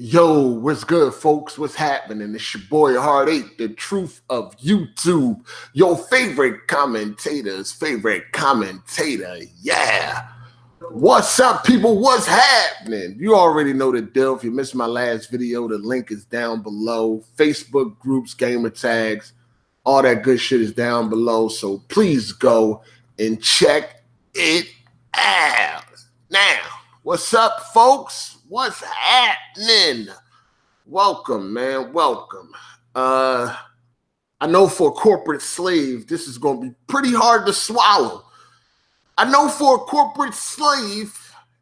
Yo, what's good, folks? What's happening? It's your boy Hard8, the truth of YouTube, your favorite commentator's favorite commentator. Yeah. What's up, people? What's happening? You already know the deal. If you missed my last video, the link is down below. Facebook groups, gamer tags, all that good shit is down below. So please go and check it out. Now, what's up, folks? What's happening? Welcome, man. Welcome. I know for a corporate slave, this is going to be pretty hard to swallow. I know for a corporate slave,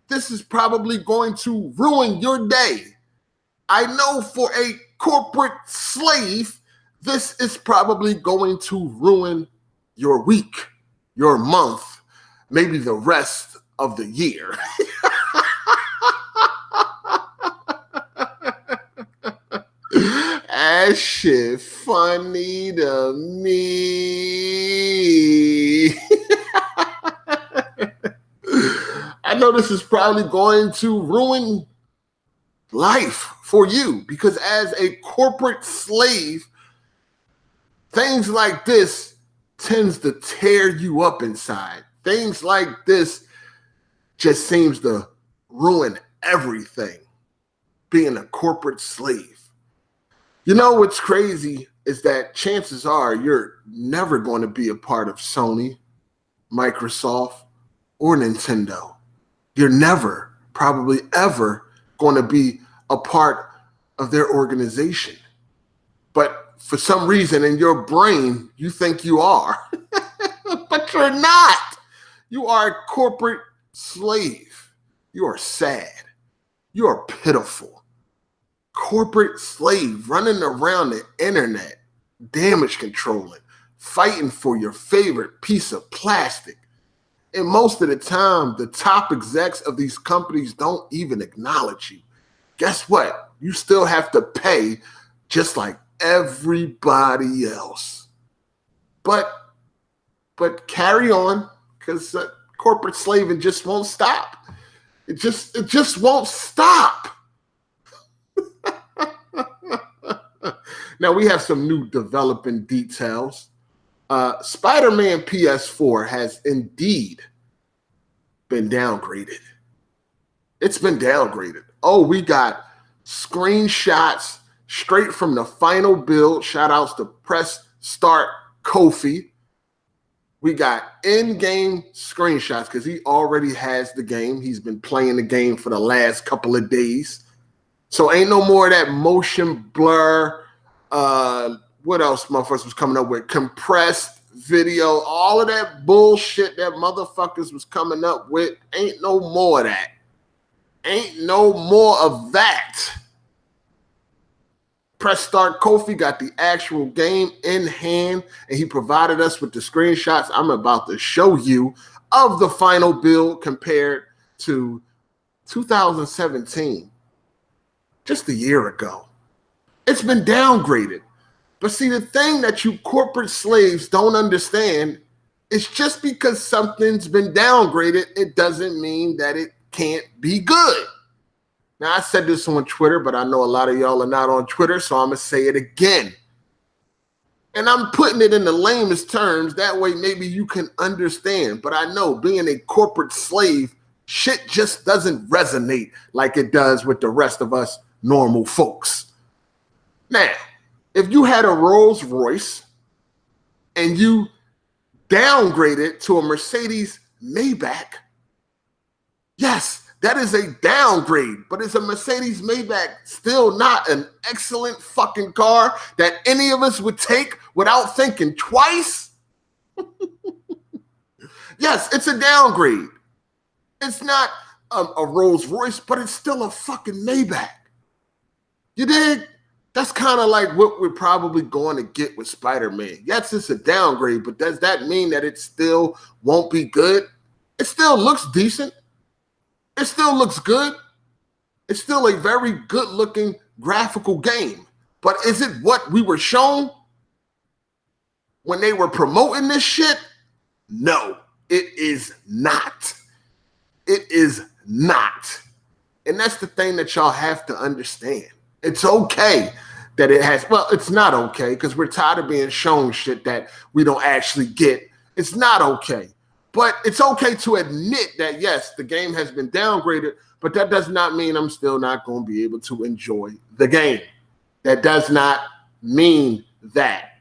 this is probably going to ruin your day. I know for a corporate slave, this is probably going to ruin your week, your month, maybe the rest of the year. That shit funny to me. I know this is probably going to ruin life for you because as a corporate slave, things like this tends to tear you up inside. Things like this just seems to ruin everything, being a corporate slave. You know what's crazy is that chances are you're never going to be a part of Sony, Microsoft, or Nintendo. You're never, probably ever, going to be a part of their organization. But for some reason in your brain, you think you are. But you're not. You are a corporate slave. You are sad. You are pitiful. Corporate slave running around the internet, damage controlling, fighting for your favorite piece of plastic. And most of the time, the top execs of these companies don't even acknowledge you. Guess what? You still have to pay just like everybody else. But carry on, because corporate slaving just won't stop. It just won't stop. Now, we have some new developing details. Spider-Man PS4 has indeed been downgraded. It's been downgraded. Oh, we got screenshots straight from the final build. Shout outs to Press Start Kofi. We got in-game screenshots because he already has the game. He's been playing the game for the last couple of days. So ain't no more of that motion blur. What else motherfuckers was coming up with? Compressed video. All of that bullshit that motherfuckers was coming up with. Ain't no more of that. Ain't no more of that. Press Start Kofi got the actual game in hand, and he provided us with the screenshots I'm about to show you of the final build compared to 2017. Just a year ago. It's been downgraded. But see, the thing that you corporate slaves don't understand is just because something's been downgraded, it doesn't mean that it can't be good. Now, I said this on Twitter, but I know a lot of y'all are not on Twitter, so I'm going to say it again. And I'm putting it in the lamest terms. That way, maybe you can understand. But I know being a corporate slave, shit just doesn't resonate like it does with the rest of us normal folks. Now, if you had a Rolls Royce and you downgraded to a Mercedes Maybach, yes, that is a downgrade, but is a Mercedes Maybach still not an excellent fucking car that any of us would take without thinking twice? Yes, it's a downgrade. It's not a Rolls Royce, but it's still a fucking Maybach. You dig? That's kind of like what we're probably going to get with Spider-Man. Yes, it's a downgrade, but does that mean that it still won't be good? It still looks decent. It still looks good. It's still a very good-looking graphical game. But is it what we were shown when they were promoting this shit? No, it is not. It is not. And that's the thing that y'all have to understand. It's okay that it has, well, it's not okay because we're tired of being shown shit that we don't actually get. It's not okay. But it's okay to admit that, yes, the game has been downgraded, but that does not mean I'm still not going to be able to enjoy the game. That does not mean that.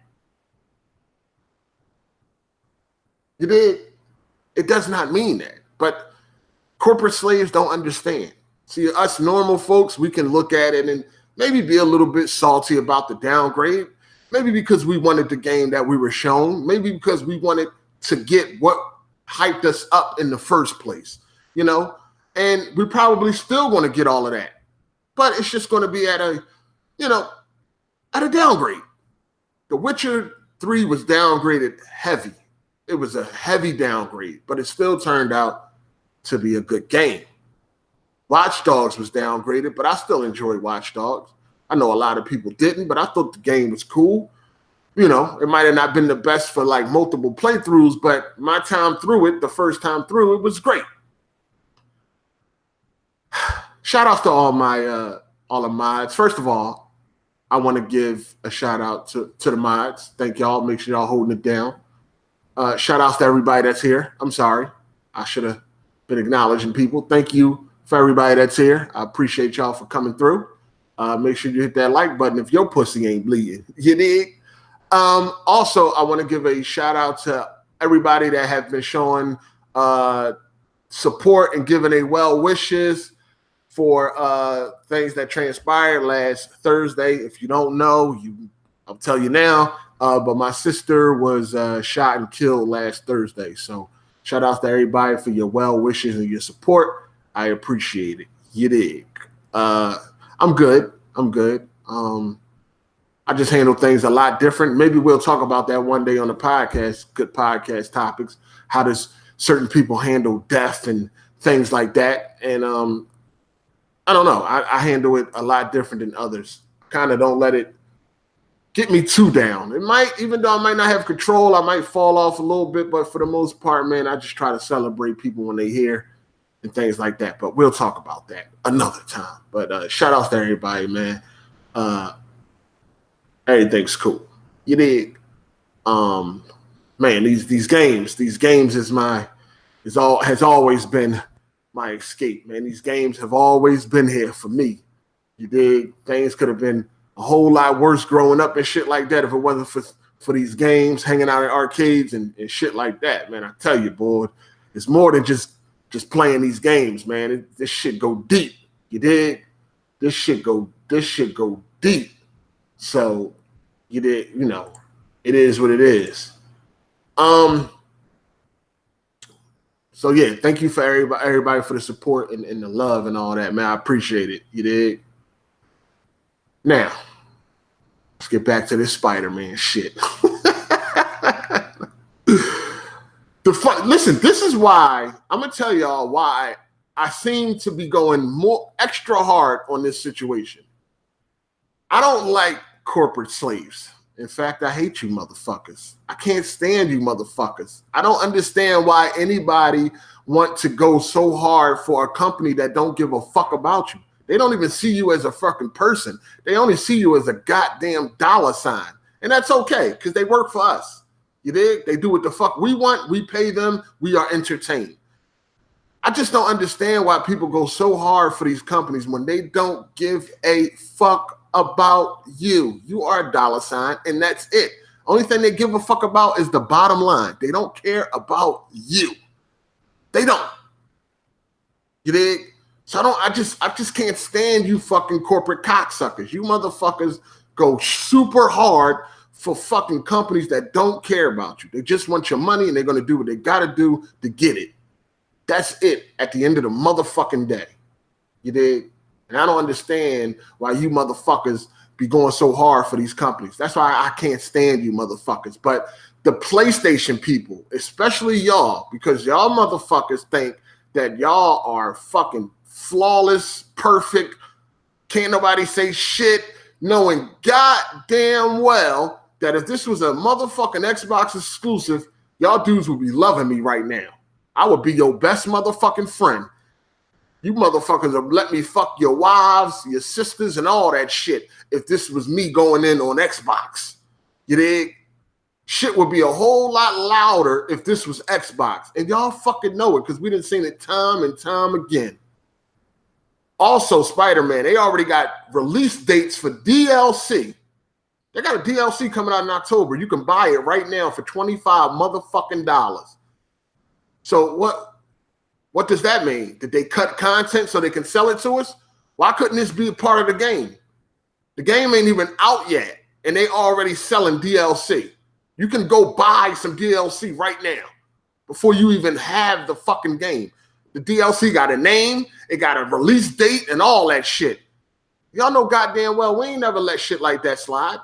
You did? It does not mean that. But corporate slaves don't understand. See, us normal folks, we can look at it and maybe be a little bit salty about the downgrade. Maybe because we wanted the game that we were shown. Maybe because we wanted to get what hyped us up in the first place, you know? And we're probably still going to get all of that. But it's just going to be at a, you know, at a downgrade. The Witcher 3 was downgraded heavy. It was a heavy downgrade, but it still turned out to be a good game. Watch Dogs was downgraded, but I still enjoyed Watch Dogs. I know a lot of people didn't, but I thought the game was cool. You know, it might have not been the best for like multiple playthroughs, but my time through it, the first time through, it was great. Shout out to all the mods. First of all, I want to give a shout out to the mods. Thank y'all. Make sure y'all holding it down. Shout outs to everybody that's here. I'm sorry. I should have been acknowledging people. Thank you for everybody that's here. I appreciate y'all for coming through. Make sure you hit that like button if your pussy ain't bleeding. You dig? Also, I want to give a shout out to everybody that have been showing support and giving a well wishes for things that transpired last Thursday. If you don't know, I'll tell you now. But my sister was shot and killed last Thursday. So shout out to everybody for your well wishes and your support. I appreciate it. You dig? I'm good. I just handle things a lot different. Maybe we'll talk about that one day on the podcast, good podcast topics. How does certain people handle death and things like that? And I don't know. I handle it a lot different than others. Kind of don't let it get me too down. It might, even though I might not have control, I might fall off a little bit. But for the most part, man, I just try to celebrate people when they're here and things like that. But we'll talk about that another time. But shout outs to everybody, man. Everything's cool. You dig? Man, these games has always been my escape, man. These games have always been here for me. You dig? Things could have been a whole lot worse growing up and shit like that if it wasn't for these games, hanging out in arcades and shit like that, man. I tell you, boy, it's more than just playing these games, man. This shit go deep. You dig? This shit go deep. So you did, you know, it is what it is. So yeah, thank you for everybody for the support and the love and all that, man. I appreciate it. You dig? Now, let's get back to this Spider-Man shit. Listen, this is why I'm gonna tell y'all why I seem to be going more extra hard on this situation. I don't like corporate slaves. In fact, I hate you motherfuckers. I can't stand you motherfuckers. I don't understand why anybody want to go so hard for a company that don't give a fuck about you. They don't even see you as a fucking person. They only see you as a goddamn dollar sign. And that's okay, because they work for us. You dig? They do what the fuck we want. We pay them. We are entertained. I just don't understand why people go so hard for these companies when they don't give a fuck about you. You are a dollar sign, and that's it. Only thing they give a fuck about is the bottom line. They don't care about you. They don't. You dig? So I just can't stand you fucking corporate cocksuckers. You motherfuckers go super hard for fucking companies that don't care about you. They just want your money, and they're gonna do what they gotta do to get it. That's it at the end of the motherfucking day. You dig? And I don't understand why you motherfuckers be going so hard for these companies. That's why I can't stand you motherfuckers. But the PlayStation people, especially y'all, because y'all motherfuckers think that y'all are fucking flawless, perfect, can't nobody say shit, knowing goddamn well that if this was a motherfucking Xbox exclusive, y'all dudes would be loving me right now. I would be your best motherfucking friend. You motherfuckers would let me fuck your wives, your sisters, and all that shit if this was me going in on Xbox. You dig? Shit would be a whole lot louder if this was Xbox. And y'all fucking know it because we done seen it time and time again. Also, Spider-Man, they already got release dates for DLC. They got a DLC coming out in October. You can buy it right now for $25 motherfucking dollars. So what does that mean? Did they cut content so they can sell it to us? Why couldn't this be a part of the game? The game ain't even out yet, and they already selling DLC. You can go buy some DLC right now before you even have the fucking game. The DLC got a name, it got a release date, and all that shit. Y'all know goddamn well we ain't never let shit like that slide.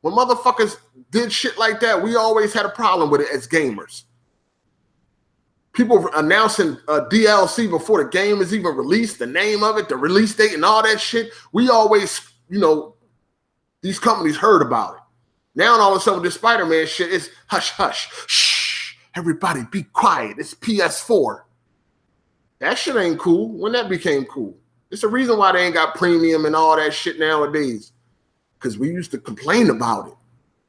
When motherfuckers did shit like that, we always had a problem with it as gamers. People announcing a DLC before the game is even released, the name of it, the release date, and all that shit. We always, these companies heard about it. Now all of a sudden with this Spider-Man shit, it's hush, hush, shh, everybody be quiet. It's PS4. That shit ain't cool. When that became cool. It's the reason why they ain't got premium and all that shit nowadays. Because we used to complain about it.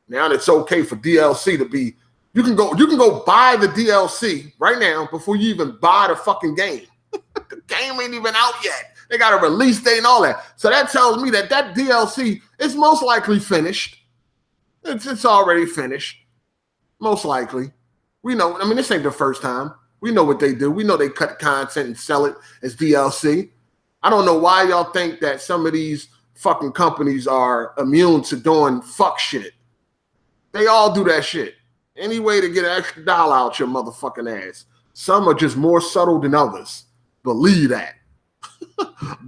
Now it's okay for DLC to be. You can go buy the DLC right now before you even buy the fucking game. The game ain't even out yet. They got a release date and all that. So that tells me that DLC is most likely finished. It's already finished. Most likely. We know. I mean, this ain't the first time. We know what they do. We know they cut content and sell it as DLC. I don't know why y'all think that some of these fucking companies are immune to doing fuck shit. They all do that shit. Any way to get an extra dollar out your motherfucking ass. Some are just more subtle than others. Believe that.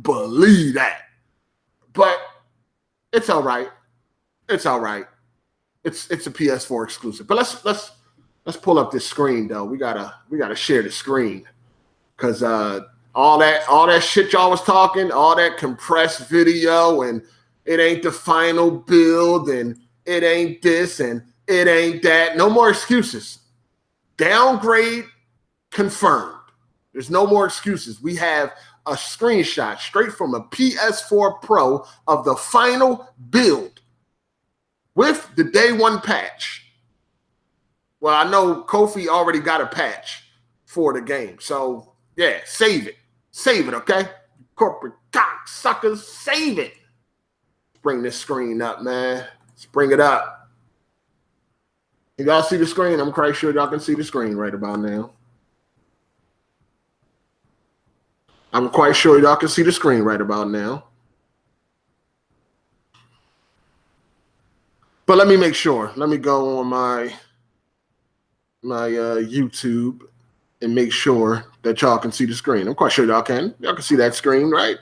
Believe that. But it's all right. It's all right. It's a PS4 exclusive. But let's pull up this screen though. We gotta share the screen. Cause all that shit y'all was talking, all that compressed video, and it ain't the final build, and it ain't this, and it ain't that. No more excuses. Downgrade confirmed. There's no more excuses. We have a screenshot straight from a PS4 Pro of the final build with the day one patch. Well, I know Kofi already got a patch for the game. So, yeah, save it. Save it, okay? Corporate cocksuckers, save it. Bring this screen up, man. Let's bring it up. You y'all see the screen? I'm quite sure y'all can see the screen right about now. I'm quite sure y'all can see the screen right about now. But let me make sure. Let me go on my YouTube and make sure that y'all can see the screen. I'm quite sure y'all can. Y'all can see that screen, right?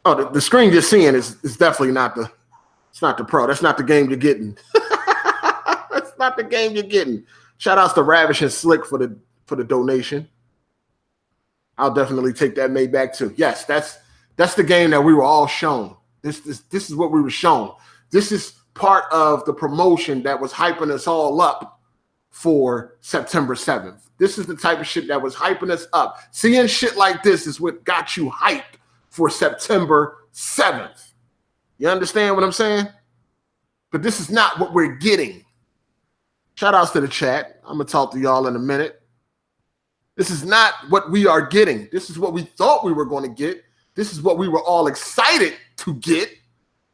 Oh, the screen you're seeing is definitely not it's not the Pro. That's not the game you're getting. That's not the game you're getting. Shout outs to Ravish and Slick for the donation. I'll definitely take that made back too. Yes, that's the game that we were all shown. This is what we were shown. This is part of the promotion that was hyping us all up for September 7th. This is the type of shit that was hyping us up. Seeing shit like this is what got you hyped for September 7th. You understand what I'm saying? But this is not what we're getting. Shout outs to the chat. I'm going to talk to y'all in a minute. This is not what we are getting. This is what we thought we were going to get. This is what we were all excited to get.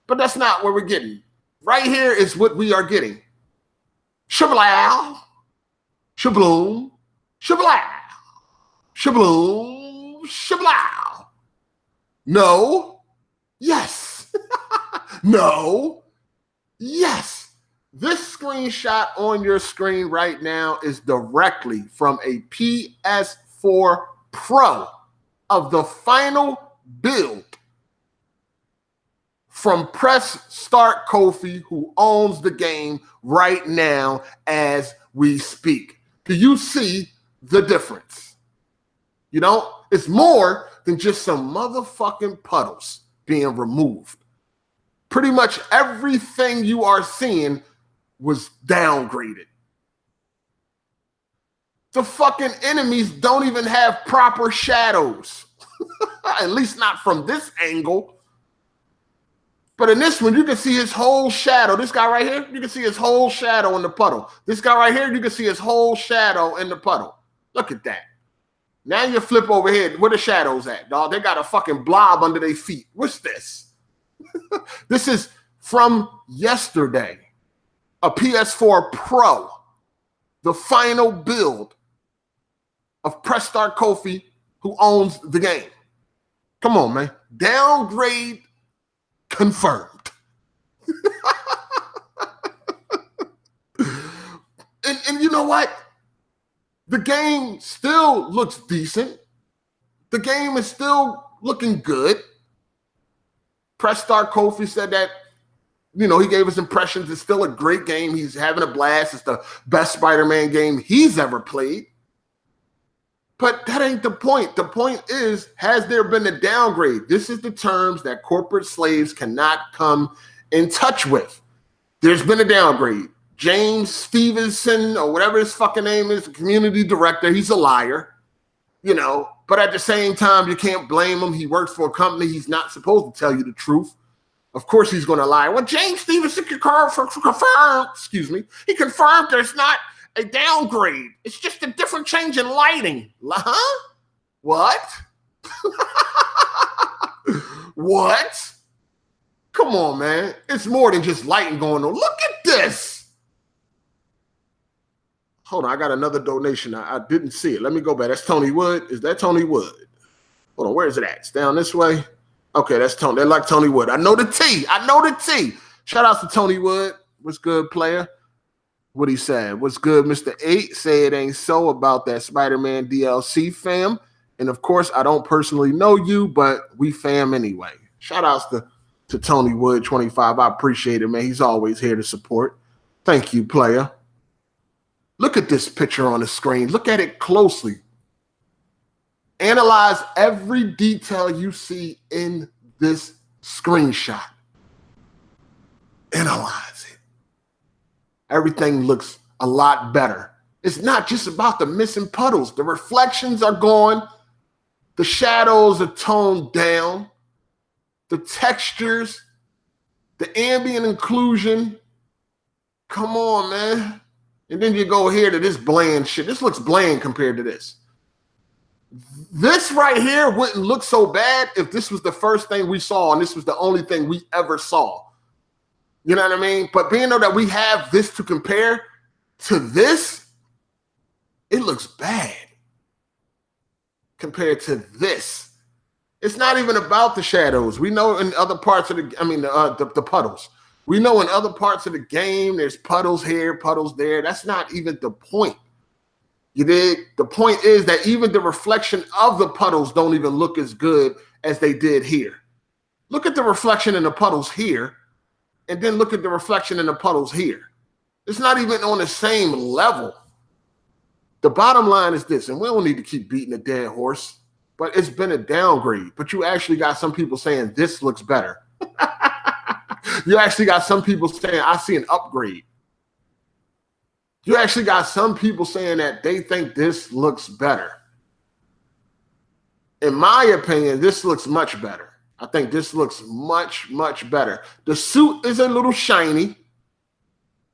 But that's not what we're getting. Right here is what we are getting. Shablow. Shabloom. Shablow. Shabloom. Shablow. No. Yes. No. Yes. This screenshot on your screen right now is directly from a PS4 Pro of the final build from Press Start Kofi, who owns the game right now as we speak. Do you see the difference? You know, it's more than just some motherfucking puddles being removed. Pretty much everything you are seeing was downgraded. The fucking enemies don't even have proper shadows. At least not from this angle. But in this one, you can see his whole shadow. This guy right here, you can see his whole shadow in the puddle. This guy right here, you can see his whole shadow in the puddle. Look at that. Now you flip over here. Where the shadows at, dog? They got a fucking blob under their feet. What's this? This is from yesterday. A PS4 Pro. The final build of Press Start Kofi, who owns the game. Come on, man. Downgrade confirmed. and you know what? The game still looks decent. The game is still looking good. Press Start Kofi said that, you know, he gave us impressions. It's still a great game. He's having a blast. It's the best Spider-Man game he's ever played. But that ain't the point. The point is, has there been a downgrade? This is the terms that corporate slaves cannot come in touch with. There's been a downgrade. James Stevenson, or whatever his fucking name is, the community director, he's a liar, you know. But at the same time, you can't blame him. He works for a company. He's not supposed to tell you the truth. Of course he's going to lie. Well, James Stevenson confirmed, excuse me, he confirmed there's not a downgrade. It's just a different change in lighting. Huh? What? What? Come on, man. It's more than just lighting going on. Look at this. Hold on, I got another donation. I didn't see it. Let me go back. That's Tony Wood. Is that Tony Wood? Hold on, where is it at? It's down this way. Okay, that's Tony. They're like Tony Wood. I know the T. I know the T. Shout out to Tony Wood. What's good, player? What he said. What's good, Mr. 8? Say it ain't so about that Spider-Man DLC, fam. And of course, I don't personally know you, but we fam anyway. Shout outs to Tony Wood 25. I appreciate it, man. He's always here to support. Thank you, player. Look at this picture on the screen. Look at it closely. Analyze every detail you see in this screenshot. Analyze it. Everything looks a lot better. It's not just about the missing puddles. The reflections are gone. The shadows are toned down. The textures, the ambient inclusion. Come on, man. And then you go here to this bland shit. This looks bland compared to this. This right here wouldn't look so bad if this was the first thing we saw and this was the only thing we ever saw. You know what I mean? But being though that we have this to compare to this, it looks bad compared to this. It's not even about the shadows. We know in other parts of the puddles. We know in other parts of the game, there's puddles here, puddles there. That's not even the point. You dig? The point is that even the reflection of the puddles don't even look as good as they did here. Look at the reflection in the puddles here, and then look at the reflection in the puddles here. It's not even on the same level. The bottom line is this, and we don't need to keep beating a dead horse, but it's been a downgrade. But you actually got some people saying this looks better. You actually got some people saying, I see an upgrade. You actually got some people saying that they think this looks better. In my opinion, this looks much better. I think this looks much, much better. The suit is a little shiny.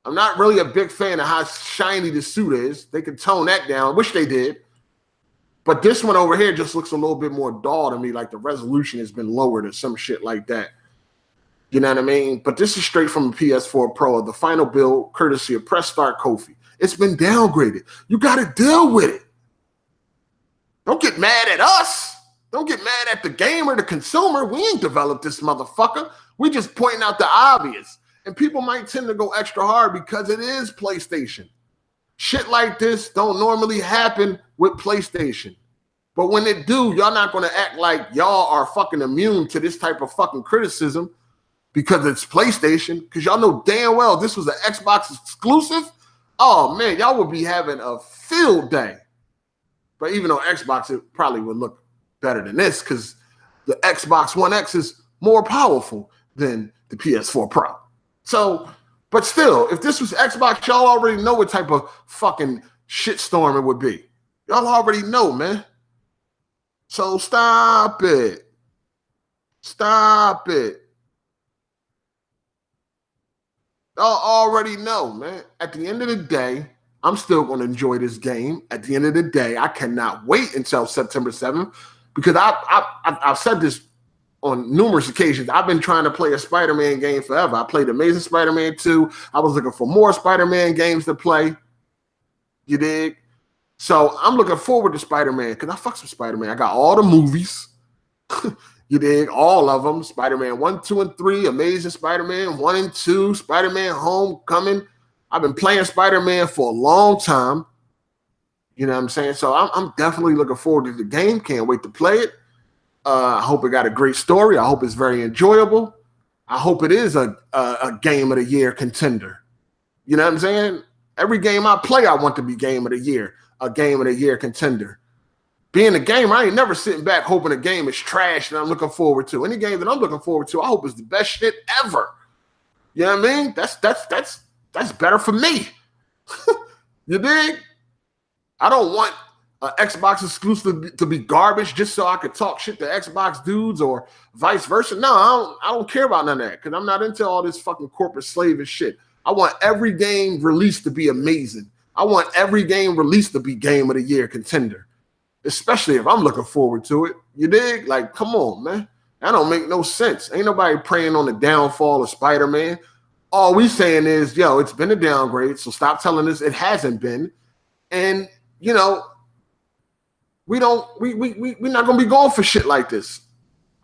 I'm not really a big fan of how shiny the suit is. They could tone that down. I wish they did. But this one over here just looks a little bit more dull to me, like the resolution has been lowered or some shit like that. You know what I mean? But this is straight from the PS4 Pro, the final build, courtesy of Press Start Kofi. It's been downgraded. You got to deal with it. Don't get mad at us. Don't get mad at the gamer, the consumer. We ain't developed this motherfucker. We just pointing out the obvious. And people might tend to go extra hard because it is PlayStation. Shit like this don't normally happen with PlayStation. But when it do, y'all not going to act like y'all are fucking immune to this type of fucking criticism because it's PlayStation. Because y'all know damn well this was an Xbox exclusive. Oh, man, y'all would be having a field day. But even on Xbox, it probably would look better than this because the Xbox One X is more powerful than the PS4 Pro. So, but still, if this was Xbox, y'all already know what type of fucking shitstorm it would be. Y'all already know, man. So stop it. Stop it. Y'all already know, man. At the end of the day, I'm still going to enjoy this game. At the end of the day, I cannot wait until September 7th because I've said this on numerous occasions. I've been trying to play a Spider-Man game forever. I played Amazing Spider-Man 2. I was looking for more Spider-Man games to play. You dig? So I'm looking forward to Spider-Man because I fucks with Spider-Man. I got all the movies. You dig? All of them. Spider-Man 1, 2, and 3, Amazing Spider-Man 1 and 2, Spider-Man Homecoming. I've been playing Spider-Man for a long time. You know what I'm saying? So I'm definitely looking forward to the game. Can't wait to play it. I hope it got a great story. I hope it's very enjoyable. I hope it is a game of the year contender. You know what I'm saying? Every game I play, I want to be game of the year, a game of the year contender. Being a gamer, I ain't never sitting back hoping a game is trash that I'm looking forward to. Any game that I'm looking forward to, I hope is the best shit ever. You know what I mean? That's better for me. You dig? I don't want an Xbox exclusive to be garbage just so I could talk shit to Xbox dudes or vice versa. No, I don't care about none of that because I'm not into all this fucking corporate slavish shit. I want every game released to be amazing. I want every game released to be game of the year contender. Especially if I'm looking forward to it. You dig? Like, come on, man. That don't make no sense. Ain't nobody praying on the downfall of Spider-Man. All we saying is, yo, it's been a downgrade, so stop telling us it hasn't been. And, you know, we're not going to be going for shit like this.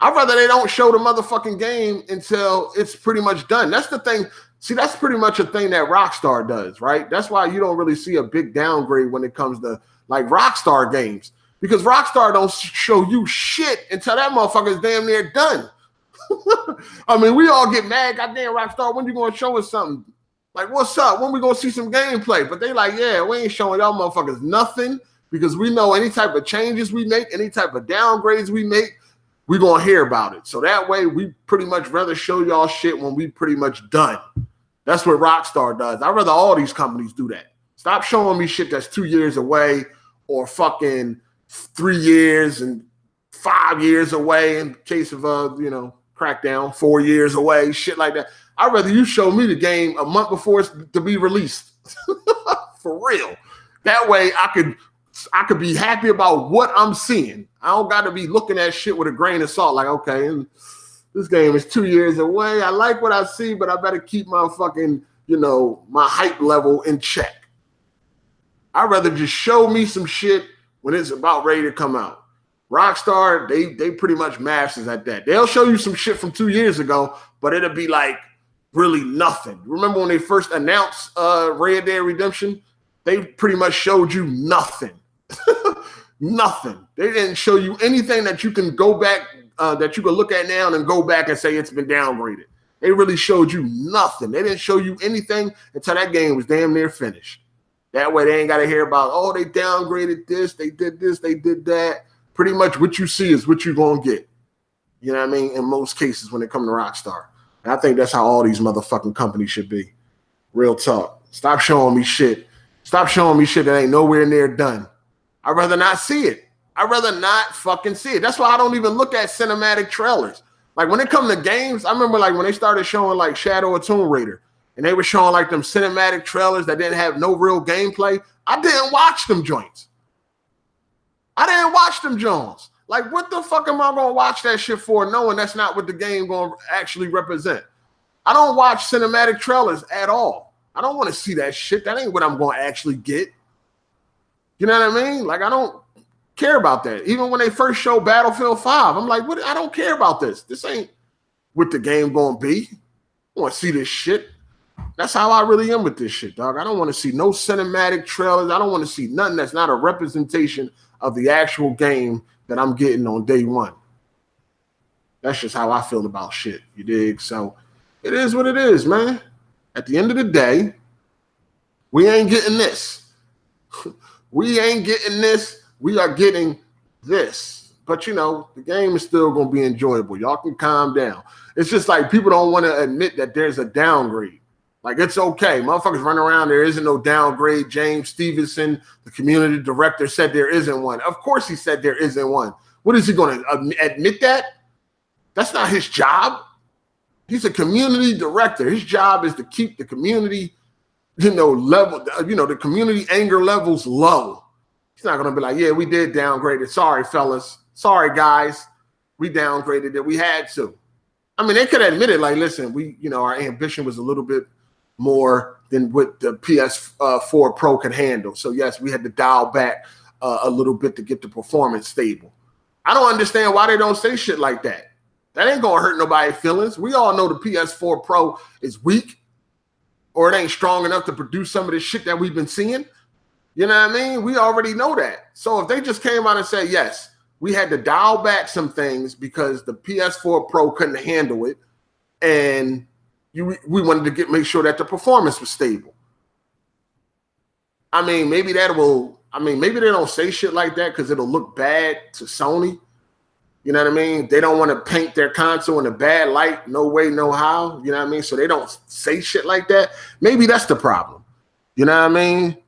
I'd rather they don't show the motherfucking game until it's pretty much done. That's the thing. See, that's pretty much a thing that Rockstar does, right? That's why you don't really see a big downgrade when it comes to, like, Rockstar games. Because Rockstar don't show you shit until that motherfucker's damn near done. I mean, we all get mad. Goddamn, Rockstar, when you going to show us something? Like, what's up? When we going to see some gameplay? But they like, yeah, we ain't showing y'all motherfuckers nothing because we know any type of changes we make, any type of downgrades we make, we going to hear about it. So that way, we pretty much rather show y'all shit when we pretty much done. That's what Rockstar does. I'd rather all these companies do that. Stop showing me shit that's 2 years away or fucking 3 years and 5 years away in case of crackdown, 4 years away, shit like that. I'd rather you show me the game a month before it's to be released. For real. That way I could be happy about what I'm seeing. I don't got to be looking at shit with a grain of salt. Like, okay, this game is 2 years away. I like what I see, but I better keep my fucking, my hype level in check. I'd rather just show me some shit when it's about ready to come out. Rockstar, they pretty much masters at that. They'll show you some shit from 2 years ago, but it'll be like really nothing. Remember when they first announced Red Dead Redemption? They pretty much showed you nothing. Nothing. They didn't show you anything that you can go back, that you can look at now and go back and say it's been downgraded. They really showed you nothing. They didn't show you anything until that game was damn near finished. That way they ain't got to hear about, oh, they downgraded this, they did that. Pretty much what you see is what you're going to get. You know what I mean? In most cases when it comes to Rockstar. And I think that's how all these motherfucking companies should be. Real talk. Stop showing me shit. Stop showing me shit that ain't nowhere near done. I'd rather not see it. I'd rather not fucking see it. That's why I don't even look at cinematic trailers. Like when it comes to games, I remember like when they started showing like Shadow of Tomb Raider and they were showing like them cinematic trailers that didn't have no real gameplay. I didn't watch them joints. I didn't watch them Jones. Like, what the fuck am I going to watch that shit for knowing that's not what the game going to actually represent? I don't watch cinematic trailers at all. I don't want to see that shit. That ain't what I'm going to actually get. You know what I mean? Like, I don't care about that. Even when they first showed Battlefield 5, I'm like, what? I don't care about this. This ain't what the game going to be. I want to see this shit. That's how I really am with this shit, dog. I don't want to see no cinematic trailers. I don't want to see nothing that's not a representation of the actual game that I'm getting on day one. That's just how I feel about shit, you dig? So it is what it is, man. At the end of the day, we ain't getting this. We ain't getting this. We are getting this. But, the game is still going to be enjoyable. Y'all can calm down. It's just like people don't want to admit that there's a downgrade. Like, it's okay. Motherfuckers run around. There isn't no downgrade. James Stevenson, the community director, said there isn't one. Of course he said there isn't one. What is he going to admit that? That's not his job. He's a community director. His job is to keep the community, level, the community anger levels low. He's not going to be like, yeah, we did downgrade it. Sorry, fellas. Sorry, guys. We downgraded it. We had to. I mean, they could admit it like, listen, our ambition was a little bit more than what the PS4 Pro could handle. So, yes, we had to dial back a little bit to get the performance stable. I don't understand why they don't say shit like that. That ain't going to hurt nobody's feelings. We all know the PS4 Pro is weak or it ain't strong enough to produce some of this shit that we've been seeing. You know what I mean? We already know that. So if they just came out and said, yes, we had to dial back some things because the PS4 Pro couldn't handle it, and we wanted to make sure that the performance was stable. I mean, maybe they don't say shit like that because it'll look bad to Sony. You know what I mean? They don't want to paint their console in a bad light. No way, no how. You know what I mean? So they don't say shit like that. Maybe that's the problem. You know what I mean?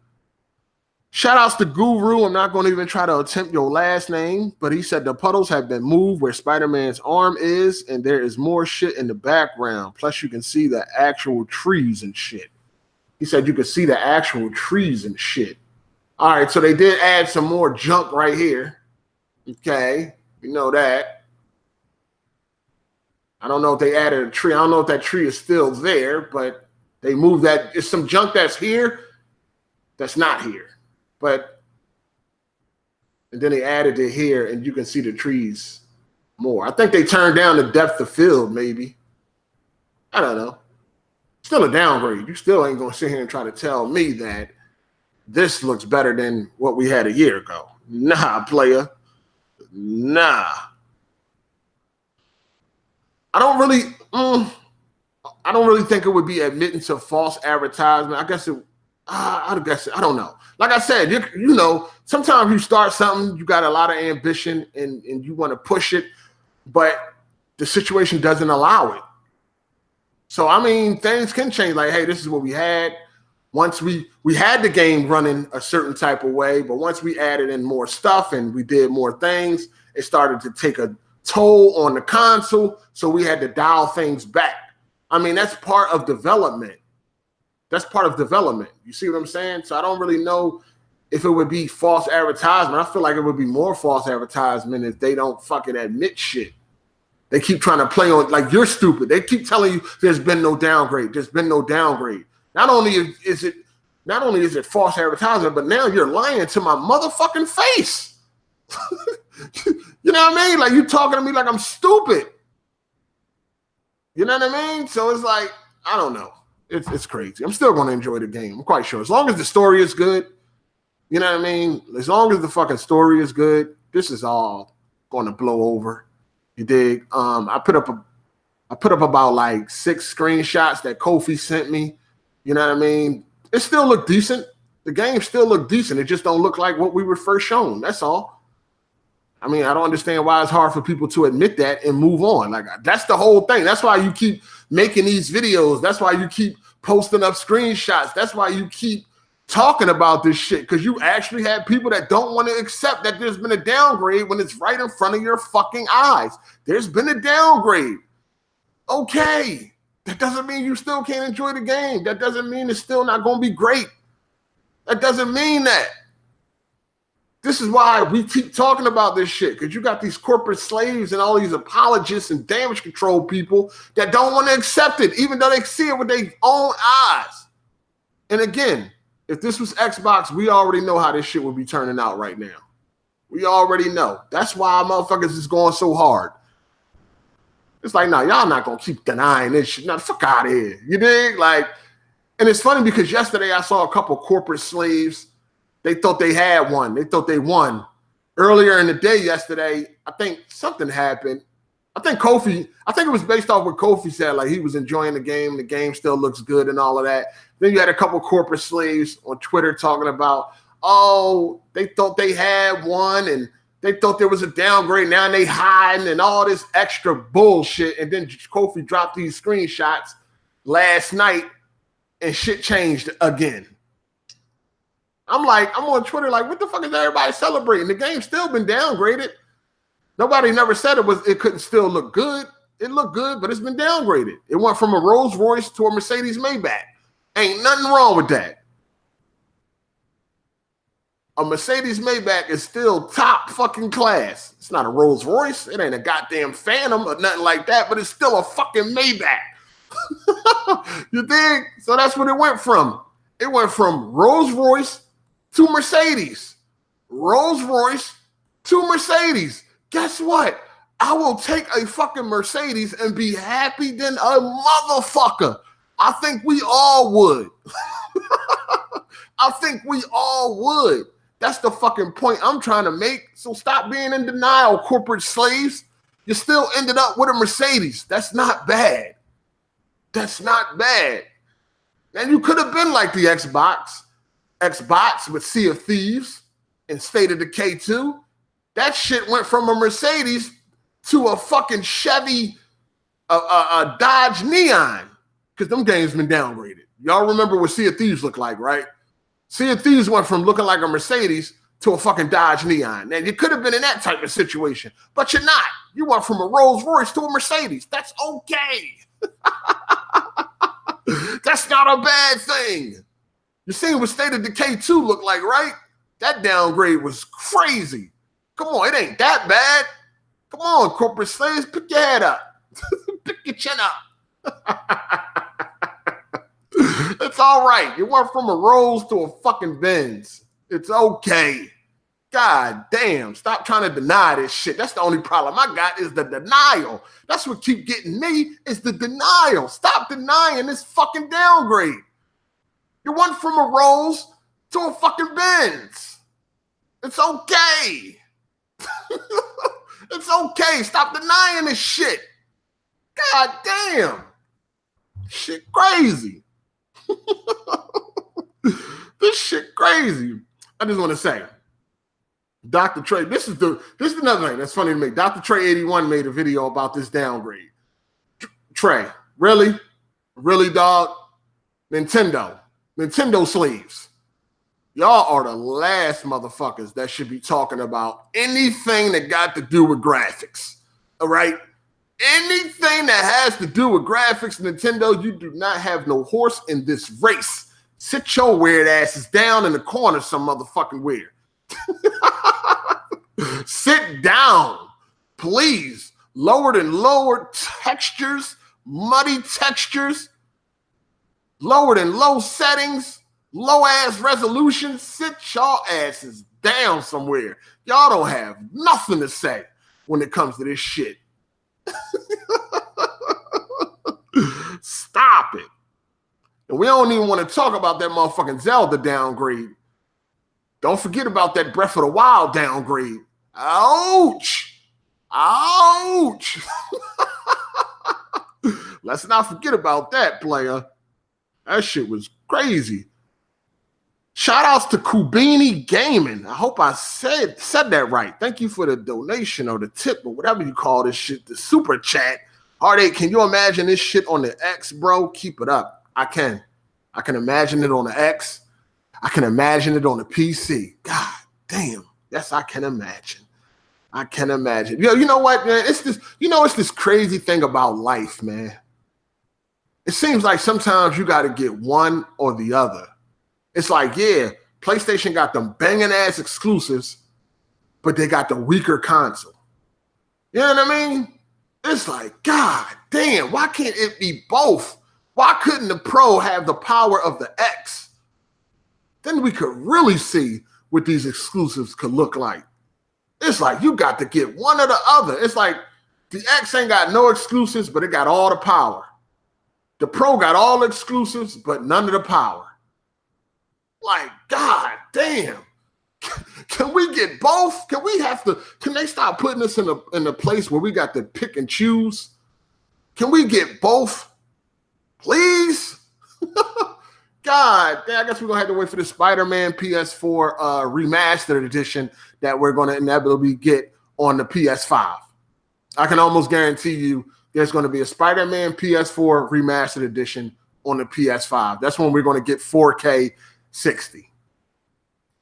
Shout outs to Guru. I'm not going to even try to attempt your last name, but he said the puddles have been moved where Spider-Man's arm is, and there is more shit in the background. Plus, you can see the actual trees and shit. He said you can see the actual trees and shit. All right, so they did add some more junk right here. Okay, we know that. I don't know if they added a tree. I don't know if that tree is still there, but they moved that. It's some junk that's here that's not here. And then they added it here, and you can see the trees more. I think they turned down the depth of field, maybe. I don't know. Still a downgrade. You still ain't going to sit here and try to tell me that this looks better than what we had a year ago. Nah, player. Nah. I don't really think it would be admittance of false advertisement. I guess I don't know. Like I said, sometimes you start something, you got a lot of ambition and you want to push it, but the situation doesn't allow it. So, I mean, things can change. Like, hey, this is what we had. Once we had the game running a certain type of way, but once we added in more stuff and we did more things, it started to take a toll on the console. So we had to dial things back. I mean, that's part of development. That's part of development. You see what I'm saying? So I don't really know if it would be false advertisement. I feel like it would be more false advertisement if they don't fucking admit shit. They keep trying to play on, like, you're stupid. They keep telling you there's been no downgrade. There's been no downgrade. Not only is it false advertisement, but now you're lying to my motherfucking face. You know what I mean? Like, you talking to me like I'm stupid. You know what I mean? So it's like, I don't know. It's crazy. I'm still going to enjoy the game. I'm quite sure. As long as the story is good, you know what I mean? As long as the fucking story is good, this is all going to blow over. You dig? I put up about like 6 screenshots that Kofi sent me. You know what I mean? It still looked decent. The game still looked decent. It just don't look like what we were first shown. That's all. I mean, I don't understand why it's hard for people to admit that and move on. Like, that's the whole thing. That's why you keep making these videos. That's why you keep posting up screenshots. That's why you keep talking about this shit, because you actually have people that don't want to accept that there's been a downgrade when it's right in front of your fucking eyes. There's been a downgrade. Okay. That doesn't mean you still can't enjoy the game. That doesn't mean it's still not going to be great. That doesn't mean that. This is why we keep talking about this shit, because you got these corporate slaves and all these apologists and damage control people that don't want to accept it, even though they see it with their own eyes. And again, if this was Xbox, we already know how this shit would be turning out right now. We already know. That's why motherfuckers is going so hard. It's like, nah, y'all not going to keep denying this shit. Nah, the fuck out of here. You dig? Like, and it's funny because yesterday I saw a couple corporate slaves. They thought they had one. They thought they won. Earlier in the day yesterday, I think something happened. I think it was based off what Kofi said, like he was enjoying the game still looks good and all of that. Then you had a couple corporate slaves on Twitter talking about, oh, they thought they had one and they thought there was a downgrade. Now they hiding and all this extra bullshit. And then Kofi dropped these screenshots last night and shit changed again. I'm on Twitter like, what the fuck is everybody celebrating? The game's still been downgraded. Nobody never said it couldn't still look good. It looked good, but it's been downgraded. It went from a Rolls Royce to a Mercedes Maybach. Ain't nothing wrong with that. A Mercedes Maybach is still top fucking class. It's not a Rolls Royce. It ain't a goddamn Phantom or nothing like that, but it's still a fucking Maybach. You dig? So that's what it went from. It went from Rolls Royce to Mercedes. Rolls Royce to Mercedes. Guess what? I will take a fucking Mercedes and be happy than a motherfucker. I think we all would. I think we all would. That's the fucking point I'm trying to make. So stop being in denial, corporate slaves. You still ended up with a Mercedes. That's not bad. That's not bad. And you could have been like the Xbox with Sea of Thieves and State of Decay 2. That shit went from a Mercedes to a fucking Chevy, a Dodge Neon, because them games been downgraded. Y'all remember what Sea of Thieves looked like, right? Sea of Thieves went from looking like a Mercedes to a fucking Dodge Neon. Now, you could have been in that type of situation, but you're not. You went from a Rolls Royce to a Mercedes. That's okay. That's not a bad thing. You seen what State of Decay 2 looked like, right? That downgrade was crazy. Come on, it ain't that bad. Come on, corporate slaves, pick your head up. Pick your chin up. It's all right. You went from a Rolls to a fucking Benz. It's okay. God damn. Stop trying to deny this shit. That's the only problem I got is the denial. That's what keep getting me is the denial. Stop denying this fucking downgrade. You went from a Rolls to a fucking Benz. It's okay. It's okay. Stop denying this shit. God damn. Shit crazy. This shit crazy. I just want to say, Dr. Trey, this is another thing that's funny to me. Dr. Trey 81 made a video about this downgrade. Trey, really? Really, dog? Nintendo slaves. Y'all are the last motherfuckers that should be talking about anything that got to do with graphics. All right? Anything that has to do with graphics, Nintendo, you do not have no horse in this race. Sit your weird asses down in the corner some motherfucking weird. Sit down, please. Lowered and lowered textures, muddy textures, lowered and low settings, low-ass resolution. Sit y'all asses down somewhere. Y'all don't have nothing to say when it comes to this shit. Stop it. And we don't even want to talk about that motherfucking Zelda downgrade. Don't forget about that Breath of the Wild downgrade. Ouch. Ouch. Let's not forget about that, player. That shit was crazy. Shout outs to Kubini Gaming. I hope I said that right. Thank you for the donation or the tip or whatever you call this shit, the super chat. Hard8, can you imagine this shit on the X, bro? Keep it up. I can imagine it on the X. I can imagine it on the PC. God damn. Yes, I can imagine. I can imagine. Yo, you know what, man? It's this crazy thing about life, man. It seems like sometimes you got to get one or the other. It's like, yeah, PlayStation got them banging ass exclusives, but they got the weaker console. You know what I mean? It's like, God damn, why can't it be both? Why couldn't the Pro have the power of the X? Then we could really see what these exclusives could look like. It's like you got to get one or the other. It's like the X ain't got no exclusives, but it got all the power. The Pro got all the exclusives, but none of the power. Like, God damn. Can we get both? Can they stop putting us in a place where we got to pick and choose? Can we get both? Please? God damn, I guess we're gonna have to wait for the Spider-Man PS4 remastered edition that we're gonna inevitably get on the PS5. I can almost guarantee you there's gonna be a Spider-Man PS4 remastered edition on the PS5. That's when we're gonna get 4K 60.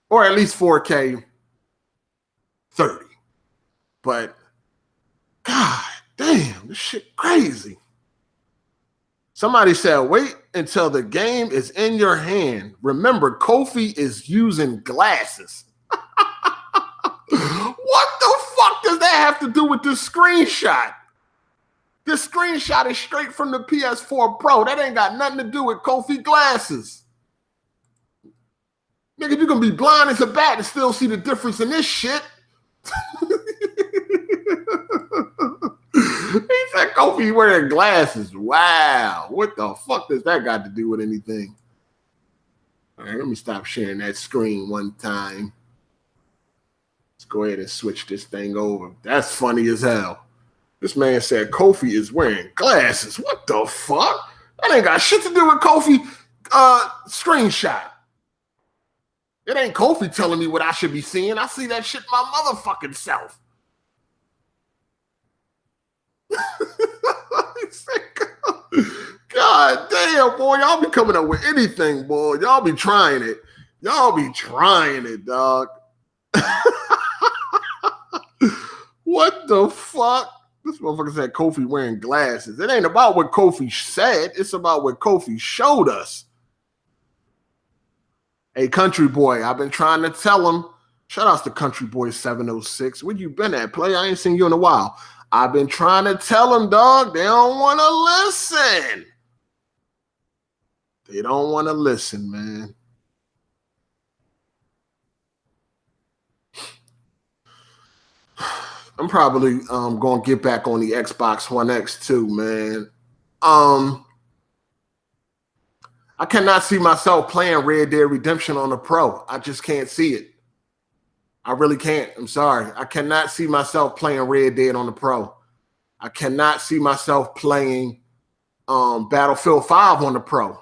Or at least 4K 30. But God damn, this shit crazy. Somebody said, wait until the game is in your hand. Remember, Kofi is using glasses. What the fuck does that have to do with this screenshot? This screenshot is straight from the PS4 Pro. That ain't got nothing to do with Kofi glasses. Nigga, you can be blind as a bat and still see the difference in this shit. He said Kofi wearing glasses. Wow. What the fuck does that got to do with anything? All right, let me stop sharing that screen one time. Let's go ahead and switch this thing over. That's funny as hell. This man said Kofi is wearing glasses. What the fuck? That ain't got shit to do with Kofi screenshot. It ain't Kofi telling me what I should be seeing. I see that shit my motherfucking self. God damn, boy. Y'all be coming up with anything, boy. Y'all be trying it. Y'all be trying it, dog. What the fuck? This motherfucker said Kofi wearing glasses. It ain't about what Kofi said. It's about what Kofi showed us. Hey, Country Boy, I've been trying to tell him. Shout outs to Country Boy 706. Where you been at, play? I ain't seen you in a while. I've been trying to tell them, dog. They don't want to listen. They don't want to listen, man. I'm probably going to get back on the Xbox One X too, man. I cannot see myself playing Red Dead Redemption on the Pro. I just can't see it. I really can't. I'm sorry. I cannot see myself playing Red Dead on the Pro. I cannot see myself playing Battlefield 5 on the Pro.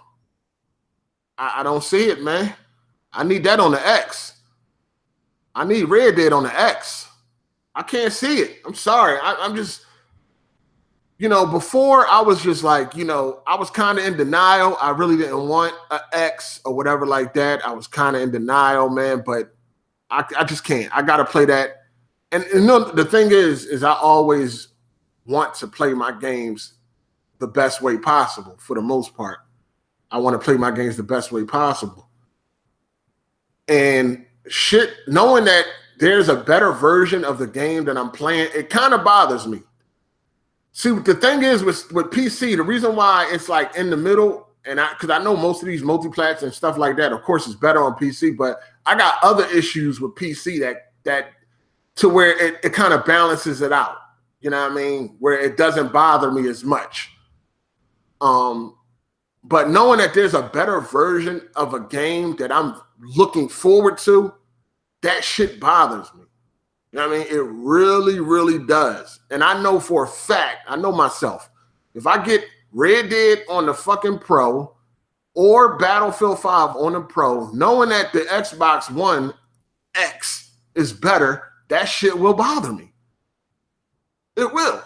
I don't see it, man. I need that on the X. I need Red Dead on the X. I can't see it. I'm sorry. I'm just, before I was just like, I was kind of in denial. I really didn't want an X or whatever like that. I was kind of in denial, man, but I just can't. I got to play that. And the thing is I always want to play my games the best way possible for the most part. I want to play my games the best way possible. And shit, knowing that there's a better version of the game that I'm playing, it kind of bothers me. See, the thing is with PC, the reason why it's like in the middle, and because I know most of these multiplats and stuff like that, of course, it's better on PC, but I got other issues with PC that to where it kind of balances it out. You know what I mean? Where it doesn't bother me as much. But knowing that there's a better version of a game that I'm looking forward to, that shit bothers me. You know what I mean? It really, really does. And I know for a fact, I know myself, if I get Red Dead on the fucking Pro or Battlefield 5 on the Pro, knowing that the Xbox One X is better, that shit will bother me. It will.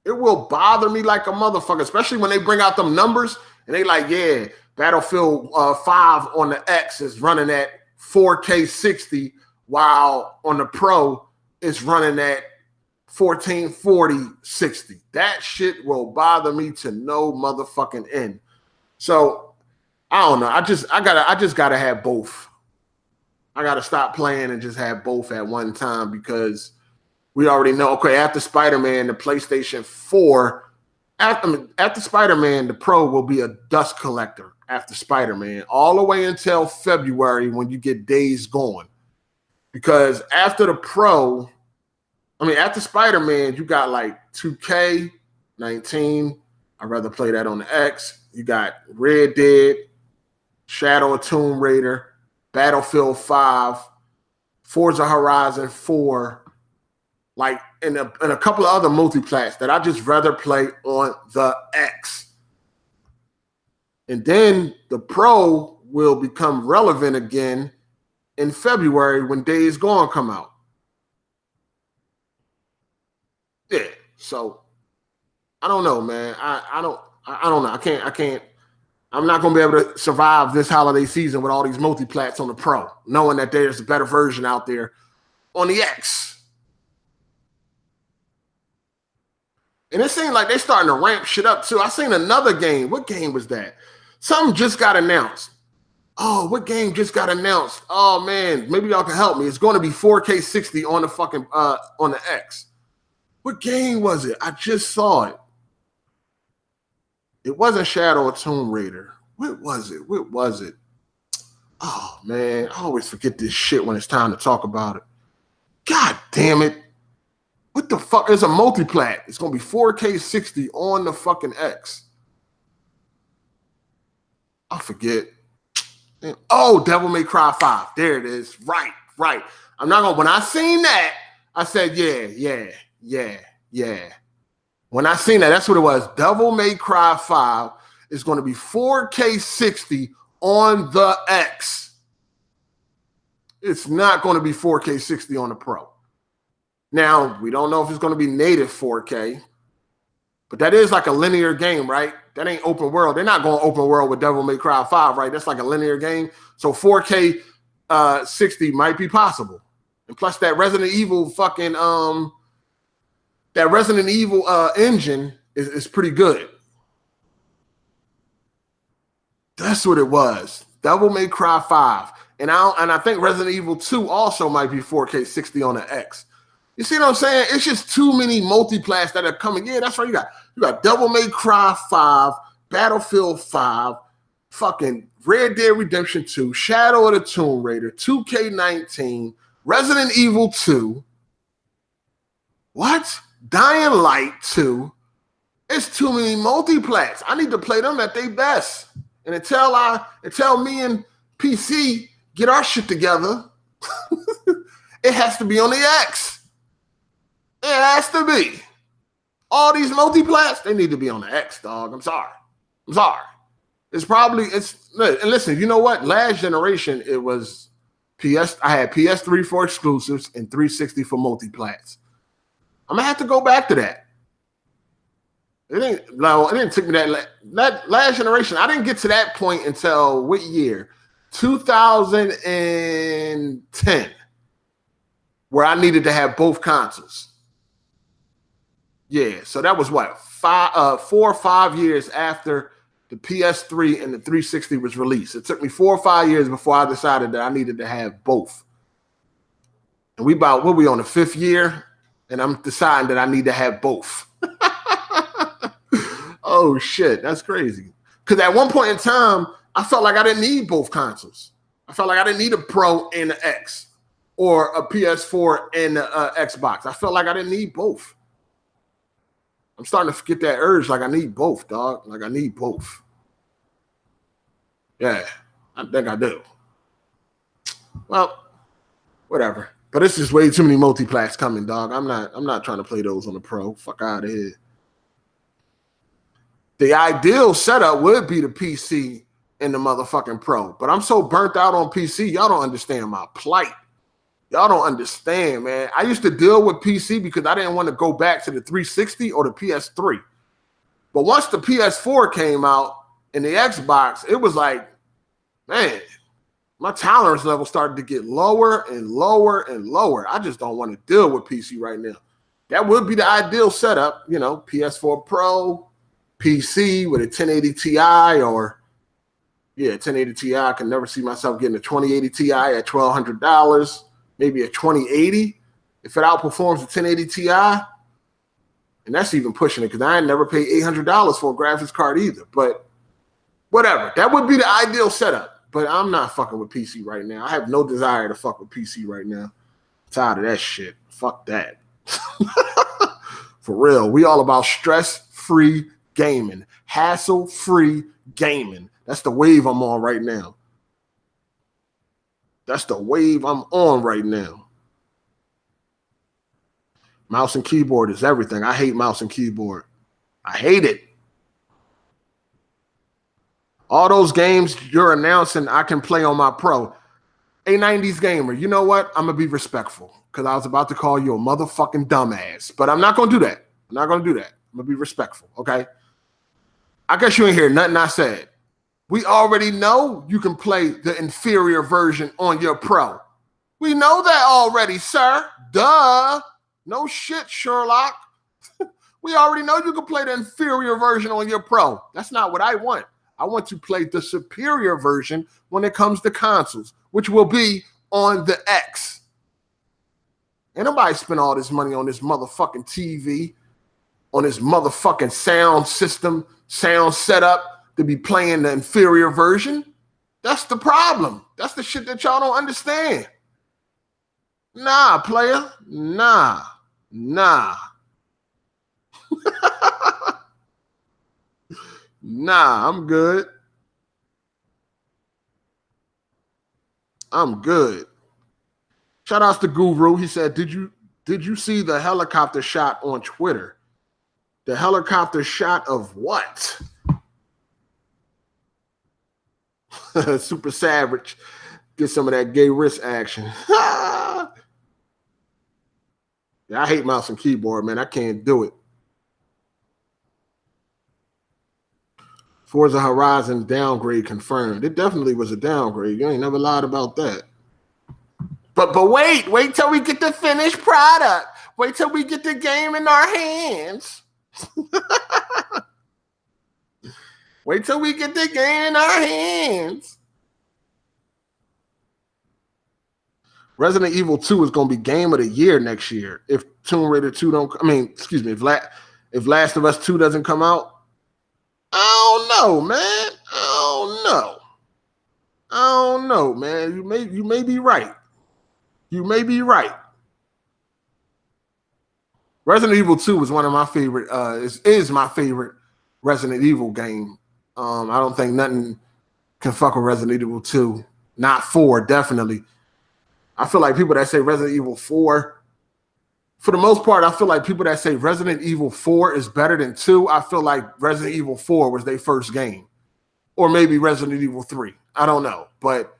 It will bother me like a motherfucker, especially when they bring out them numbers and they like, yeah, Battlefield 5 on the X is running at 4K 60, while on the Pro it's running at 1440 60. That shit will bother me to no motherfucking end. So I don't know. I just gotta have both. I gotta stop playing and just have both at one time because we already know. Okay, after Spider-Man, the PlayStation 4, after Spider-Man, the Pro will be a dust collector. After Spider-Man, all the way until February when you get Days Gone. Because after the Pro, after Spider-Man, you got like 2K19. I'd rather play that on the X. You got Red Dead, Shadow of Tomb Raider, Battlefield 5, Forza Horizon 4, like and a couple of other multiplats that I just rather play on the X. And then the Pro will become relevant again in February when Days Gone come out. Yeah, so I don't know, man. I don't know. I can't. I'm not gonna be able to survive this holiday season with all these multiplats on the Pro, knowing that there's a better version out there on the X. And it seemed like they starting to ramp shit up too. I seen another game. What game was that? Something just got announced. Oh, what game just got announced? Oh man, maybe y'all can help me. It's going to be 4K 60 on the fucking on the X. What game was it? I just saw it. It wasn't Shadow of Tomb Raider. What was it? What was it? Oh man, I always forget this shit when it's time to talk about it. God damn it. What the fuck? It's a multiplat. It's gonna be 4K 60 on the fucking X. I forget. Oh, Devil May Cry 5. There it is. Right. I'm not gonna. When I seen that, I said, yeah. When I seen that, that's what it was. Devil May Cry 5 is going to be 4K 60 on the X. It's not going to be 4K 60 on the Pro. Now, we don't know if it's going to be native 4K, but that is like a linear game, right? That ain't open world. They're not going open world with Devil May Cry 5, right? That's like a linear game. So 4K 60 might be possible. And plus that Resident Evil fucking engine is pretty good. That's what it was. Devil May Cry 5. And I think Resident Evil 2 also might be 4K 60 on the X. You see what I'm saying? It's just too many multiplats that are coming in. That's right. You got Devil May Cry 5, Battlefield 5, fucking Red Dead Redemption 2, Shadow of the Tomb Raider, 2K19, Resident Evil 2. What? Dying Light 2. It's too many multiplats. I need to play them at their best. And until me and PC get our shit together, it has to be on the X. It has to be. All these multiplats, they need to be on the X, dog. I'm sorry. And listen, you know what? Last generation, it was I had PS3 for exclusives and 360 for multiplats. I'm gonna have to go back to that. It didn't take me that last generation. I didn't get to that point until what year? 2010, where I needed to have both consoles. Yeah, so that was what 4 or 5 years after the PS3 and the 360 was released. It took me 4 or 5 years before I decided that I needed to have both. And we on the 5th year, and I'm deciding that I need to have both. Oh shit, that's crazy. Because at one point in time, I felt like I didn't need both consoles. I felt like I didn't need a Pro and an X or a PS4 and an Xbox. I felt like I didn't need both. I'm starting to get that urge like I need both, dog. Like I need both. Yeah, I think I do. Well, whatever. But it's just way too many multiplats coming, dog. I'm not trying to play those on the Pro. Fuck out of here. The ideal setup would be the PC and the motherfucking Pro. But I'm so burnt out on PC, y'all don't understand my plight. Y'all don't understand, man. I used to deal with PC because I didn't want to go back to the 360 or the PS3. But once the PS4 came out and the Xbox, it was like, man, my tolerance level started to get lower and lower and lower. I just don't want to deal with PC right now. That would be the ideal setup, you know, PS4 Pro, PC with a 1080 Ti or, yeah, 1080 Ti. I can never see myself getting a 2080 Ti at $1,200. Maybe a 2080 if it outperforms a 1080 Ti. And that's even pushing it because I ain't never paid $800 for a graphics card either. But whatever. That would be the ideal setup. But I'm not fucking with PC right now. I have no desire to fuck with PC right now. I'm tired of that shit. Fuck that. For real. We all about stress-free gaming. Hassle-free gaming. That's the wave I'm on right now. That's the wave I'm on right now. Mouse and keyboard is everything. I hate mouse and keyboard. I hate it. All those games you're announcing I can play on my Pro. A 90s gamer, you know what? I'm going to be respectful because I was about to call you a motherfucking dumbass. But I'm not going to do that. I'm not going to do that. I'm going to be respectful, okay? I guess you ain't hear nothing I said. We already know you can play the inferior version on your Pro. We know that already, sir. Duh. No shit, Sherlock. We already know you can play the inferior version on your Pro. That's not what I want. I want to play the superior version when it comes to consoles, which will be on the X. Ain't nobody spend all this money on this motherfucking TV, on this motherfucking sound system, sound setup to be playing the inferior version. That's the problem. That's the shit that y'all don't understand. Nah, player. Nah. Nah, I'm good. I'm good. Shout outs to Guru. He said, did you see the helicopter shot on Twitter? The helicopter shot of what? Super Savage. Get some of that gay wrist action. Yeah, I hate mouse and keyboard, man. I can't do it. Forza Horizon downgrade confirmed. It definitely was a downgrade. You ain't never lied about that. But wait till we get the finished product. Wait till we get the game in our hands. Wait till we get the game in our hands. Resident Evil 2 is going to be game of the year next year. If Tomb Raider 2 if Last of Us 2 doesn't come out, I don't know, man. I don't know, man. You may be right. You may be right. Resident Evil 2 is one of my favorite. Is my favorite Resident Evil game. I don't think nothing can fuck with Resident Evil 2. Not 4, definitely. I feel like people that say Resident Evil 4, for the most part, I feel like people that say Resident Evil 4 is better than 2, I feel like Resident Evil 4 was their first game. Or maybe Resident Evil 3. I don't know. But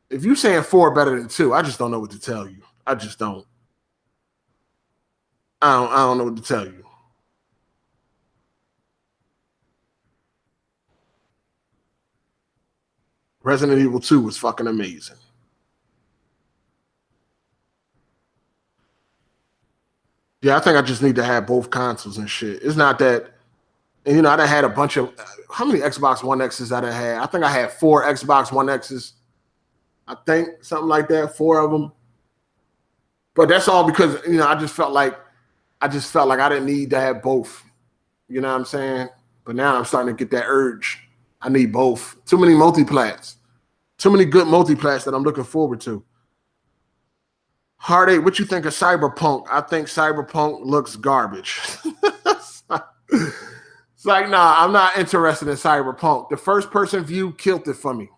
if you're saying 4 better than 2, I just don't know what to tell you. I just don't. I don't know what to tell you. Resident Evil 2 was fucking amazing. Yeah, I think I just need to have both consoles and shit. It's not that, and I done had a bunch of, how many Xbox One X's I done had? I think I had 4 Xbox One X's. I think something like that, 4 of them. But that's all because, I just felt like I didn't need to have both. You know what I'm saying? But now I'm starting to get that urge. I need both. Too many multiplats. Too many good multiplats that I'm looking forward to. Hard 8, what you think of Cyberpunk? I think Cyberpunk looks garbage. It's like, nah, I'm not interested in Cyberpunk. The first person view killed it for me.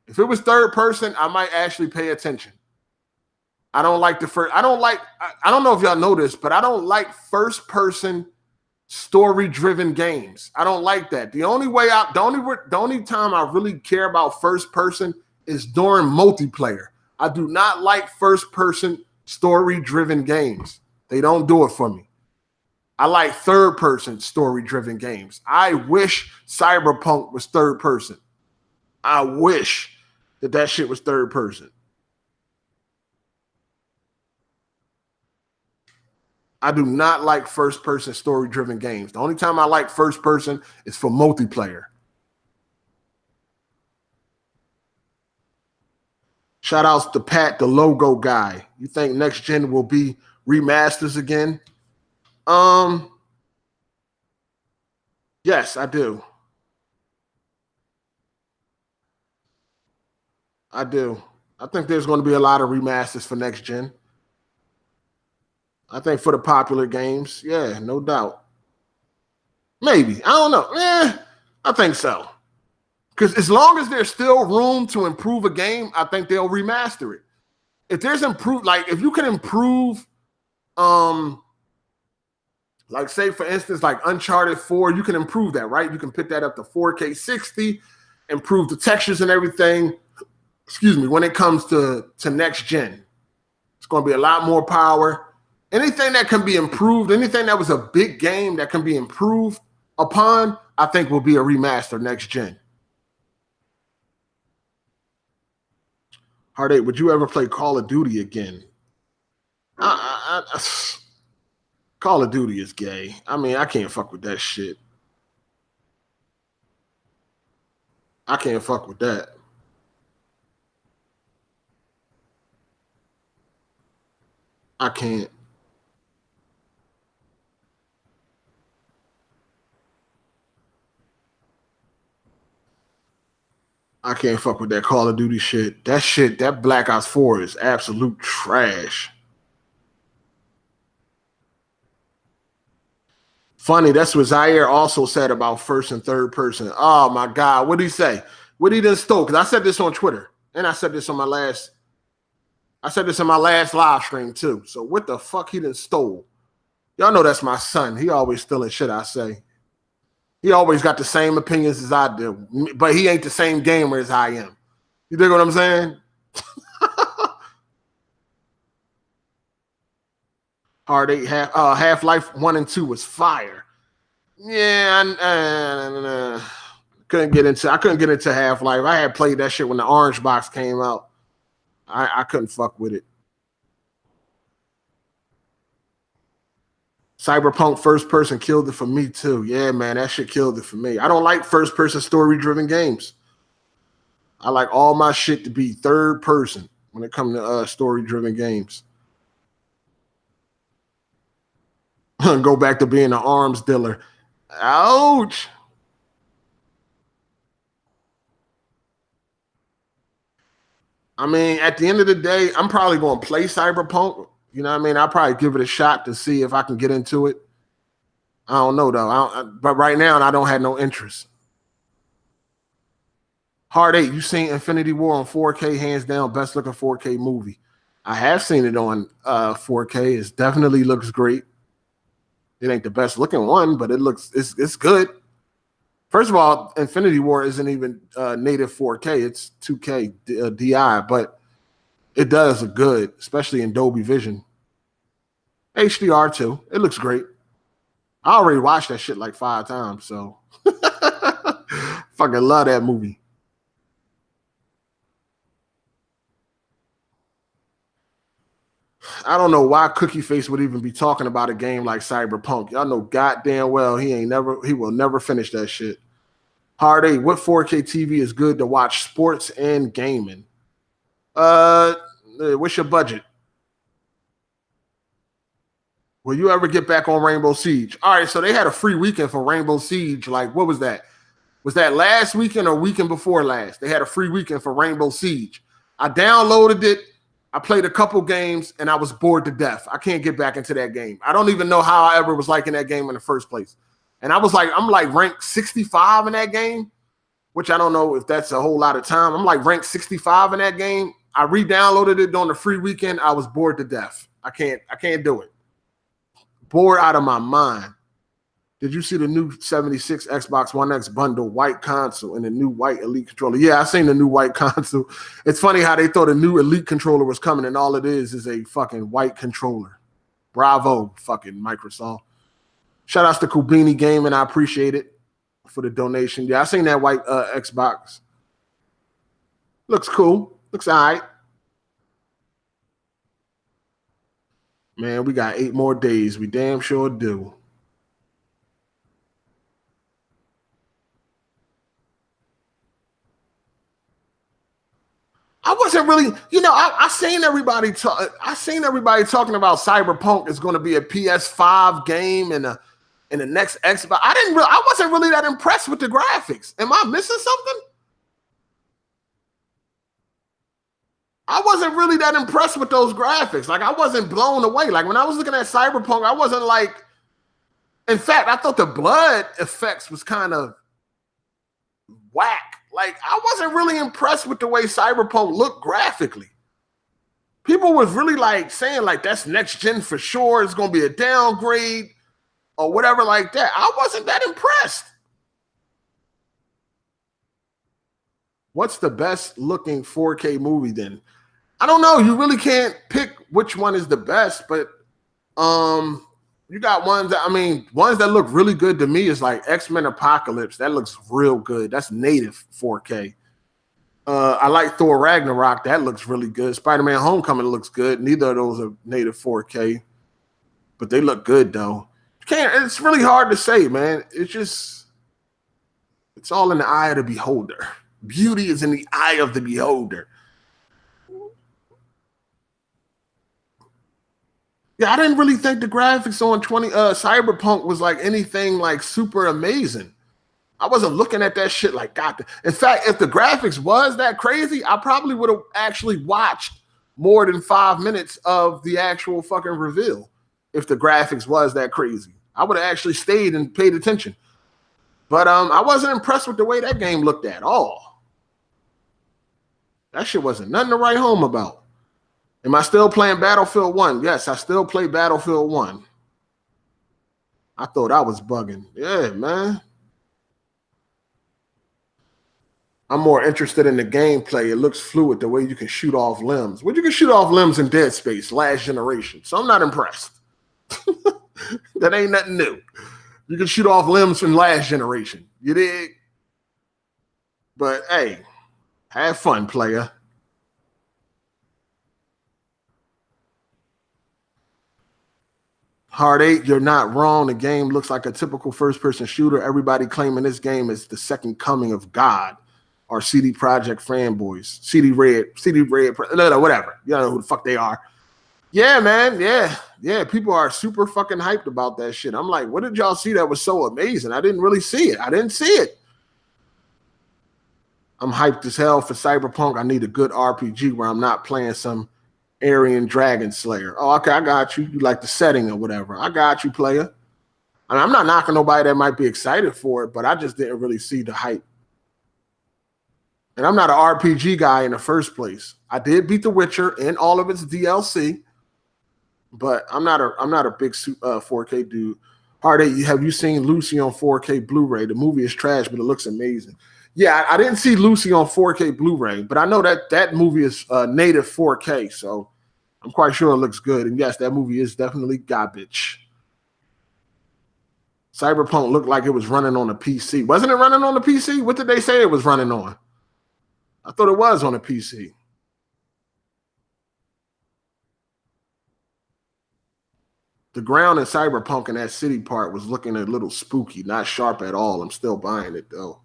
If it was third person, I might actually pay attention. I don't like I don't know if y'all know this, but I don't like first person story-driven games. I don't like that. The only time I really care about first person is during multiplayer. I do not like first person story-driven games. They don't do it for me. I like third person story-driven games. I wish Cyberpunk was third person. I wish that shit was third person. I do not like first person story-driven games. The only time I like first person is for multiplayer. Shout outs to Pat, the logo guy. You think next gen will be remasters again? Yes, I do. I do. I think there's going to be a lot of remasters for next gen. I think for the popular games, yeah, no doubt. Maybe. I don't know. I think so. Because as long as there's still room to improve a game, I think they'll remaster it. If there's if you can improve, like say for instance, like Uncharted 4, you can improve that, right? You can pick that up to 4K 60, improve the textures and everything. Excuse me, when it comes to next gen, it's going to be a lot more power. Anything that can be improved, anything that was a big game that can be improved upon, I think will be a remaster next gen. Hard 8, would you ever play Call of Duty again? Call of Duty is gay. I mean, I can't fuck with that shit. I can't fuck with that. I can't. I can't fuck with that Call of Duty shit. That shit, that Black Ops 4 is absolute trash. Funny, that's what Zaire also said about first and third person. Oh my God, what did he say? What did he done stole? Because I said this on Twitter, and I said this on my last live stream too. So what the fuck he done stole? Y'all know that's my son. He always stealing shit I say. He always got the same opinions as I do, but he ain't the same gamer as I am. You dig what I'm saying? Half-Life 1 and 2 was fire. Yeah, I couldn't get into Half-Life. I had played that shit when the Orange Box came out. I couldn't fuck with it. Cyberpunk first person killed it for me too. Yeah, man, that shit killed it for me. I don't like first person story driven games. I like all my shit to be third person when it comes to story driven games. Go back to being an arms dealer. Ouch. I mean, at the end of the day, I'm probably going to play Cyberpunk. You know what I mean? I'll probably give it a shot to see if I can get into it. I don't know, though. But right now, I don't have no interest. Hard 8, you seen Infinity War on 4K, hands down, best looking 4K movie. I have seen it on 4K. It definitely looks great. It ain't the best looking one, but it's good. First of all, Infinity War isn't even native 4K. It's 2K DI, but it does look good, especially in Dolby Vision. HDR too. It looks great. I already watched that shit like 5 times, so fucking love that movie. I don't know why Cookie Face would even be talking about a game like Cyberpunk. Y'all know goddamn well he will never finish that shit. Hard 8, what 4K TV is good to watch sports and gaming? What's your budget? Will you ever get back on Rainbow Siege? All right, so they had a free weekend for Rainbow Siege. Like, what was that? Was that last weekend or weekend before last? They had a free weekend for Rainbow Siege. I downloaded it. I played a couple games, and I was bored to death. I can't get back into that game. I don't even know how I ever was liking that game in the first place. And I'm like ranked 65 in that game, which I don't know if that's a whole lot of time. I'm like ranked 65 in that game. I re-downloaded it during the free weekend. I was bored to death. I can't do it. Bored out of my mind. Did you see the new 76 Xbox One X bundle, white console, and the new white Elite controller? Yeah, I seen the new white console. It's funny how they thought a new Elite controller was coming, and all it is a fucking white controller. Bravo, fucking Microsoft. Shout outs to Kubini Gaming. I appreciate it for the donation. Yeah, I seen that white Xbox. Looks cool. Looks all right. Man, we got 8 more days. We damn sure do. I wasn't really, I seen everybody talking about Cyberpunk is going to be a PS5 game and the next Xbox. I wasn't really that impressed with the graphics. Am I missing something? I wasn't really that impressed with those graphics. Like, I wasn't blown away. Like, when I was looking at Cyberpunk, I wasn't like, in fact, I thought the blood effects was kind of whack. Like, I wasn't really impressed with the way Cyberpunk looked graphically. People was really like saying like that's next gen for sure. It's going to be a downgrade or whatever like that. I wasn't that impressed. What's the best looking 4K movie then? I don't know. You really can't pick which one is the best, but you got ones that look really good to me is like X-Men Apocalypse. That looks real good. That's native 4K. I like Thor Ragnarok. That looks really good. Spider-Man Homecoming looks good. Neither of those are native 4K. but they look good though. It's really hard to say, man. It's all in the eye of the beholder. Beauty is in the eye of the beholder. Yeah, I didn't really think the graphics on Cyberpunk was like anything like super amazing. I wasn't looking at that shit like, God. In fact, if the graphics was that crazy, I probably would have actually watched more than 5 minutes of the actual fucking reveal. If the graphics was that crazy, I would have actually stayed and paid attention. But I wasn't impressed with the way that game looked at all. That shit wasn't nothing to write home about. Am I still playing Battlefield 1? Yes, I still play Battlefield 1. I thought I was bugging. Yeah, man. I'm more interested in the gameplay. It looks fluid, the way you can shoot off limbs. Well, you can shoot off limbs in Dead Space, last generation. So I'm not impressed. That ain't nothing new. You can shoot off limbs from last generation. You dig? But hey, have fun, player. Hard 8, you're not wrong. The game looks like a typical first-person shooter. Everybody claiming this game is the second coming of God. Or CD Projekt fanboys. CD Red, whatever. You don't know who the fuck they are. Yeah, man. Yeah. People are super fucking hyped about that shit. I'm like, what did y'all see that was so amazing? I didn't really see it. I didn't see it. I'm hyped as hell for Cyberpunk. I need a good RPG where I'm not playing some Aryan Dragon Slayer. Oh, okay, I got you. You like the setting or whatever. I got you, player. I mean, I'm not knocking nobody that might be excited for it, but I just didn't really see the hype. And I'm not an RPG guy in the first place. I did beat The Witcher and all of its DLC, but I'm not a big 4K dude. Hard 8, have you seen Lucy on 4K Blu-ray? The movie is trash, but it looks amazing. Yeah, I didn't see Lucy on 4K Blu-ray, but I know that movie is native 4K, so I'm quite sure it looks good. And yes, that movie is definitely garbage. Cyberpunk looked like it was running on a PC. Wasn't it running on the PC? What did they say it was running on? I thought it was on a PC. The ground in Cyberpunk in that city part was looking a little spooky, not sharp at all. I'm still buying it, though.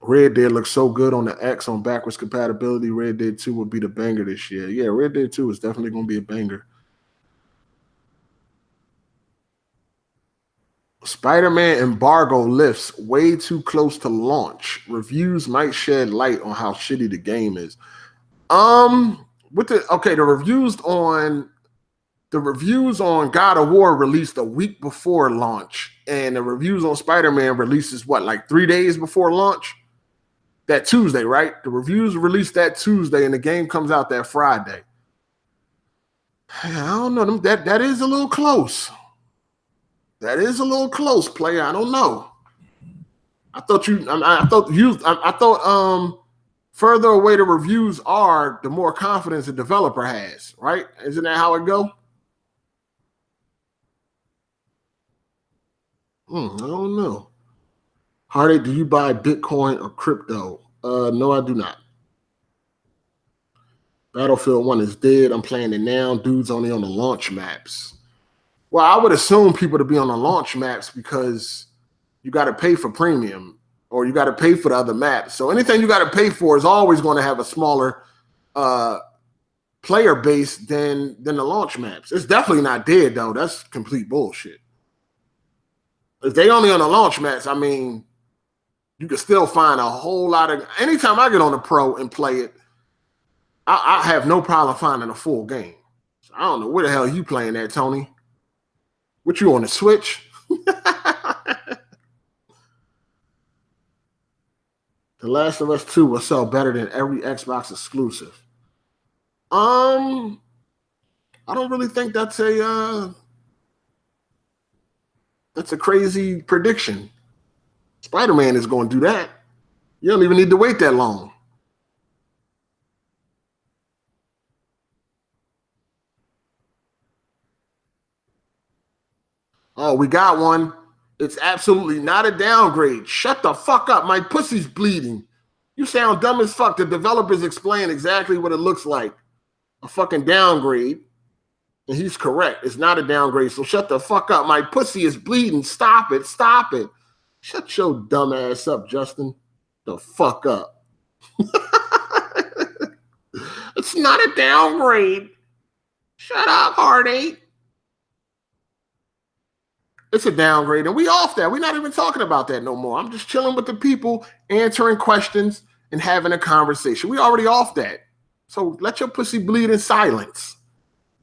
Red Dead looks so good on the X on backwards compatibility. Red Dead 2 will be the banger this year. Yeah, Red Dead 2 is definitely going to be a banger. Spider-Man embargo lifts way too close to launch. Reviews might shed light on how shitty the game is. The reviews on God of War released a week before launch, and the reviews on Spider-Man releases like 3 days before launch? That Tuesday, right? The reviews released that Tuesday, and the game comes out that Friday. I don't know. That is a little close. That is a little close, player. I don't know. I thought further away the reviews are, the more confidence the developer has, right? Isn't that how it go? I don't know. Hard 8, do you buy Bitcoin or crypto? No, I do not. Battlefield 1 is dead. I'm playing it now. Dude's only on the launch maps. Well, I would assume people to be on the launch maps because you got to pay for premium or you got to pay for the other maps. So anything you got to pay for is always going to have a smaller player base than the launch maps. It's definitely not dead, though. That's complete bullshit. If they only on the launch maps, I mean, you can still find a whole lot of... Anytime I get on the Pro and play it, I have no problem finding a full game. So I don't know where the hell you playing at, Tony. What, you on the Switch? The Last of Us 2 will sell better than every Xbox exclusive. I don't really think that's a crazy prediction. Spider-Man is going to do that. You don't even need to wait that long. Oh, we got one. It's absolutely not a downgrade. Shut the fuck up. My pussy's bleeding. You sound dumb as fuck. The developers explain exactly what it looks like. A fucking downgrade. And he's correct. It's not a downgrade. So shut the fuck up. My pussy is bleeding. Stop it. Stop it. Shut your dumb ass up, Justin. The fuck up. It's not a downgrade. Shut up, Hard8. It's a downgrade, and we off that. We're not even talking about that no more. I'm just chilling with the people, answering questions, and having a conversation. We already off that. So let your pussy bleed in silence.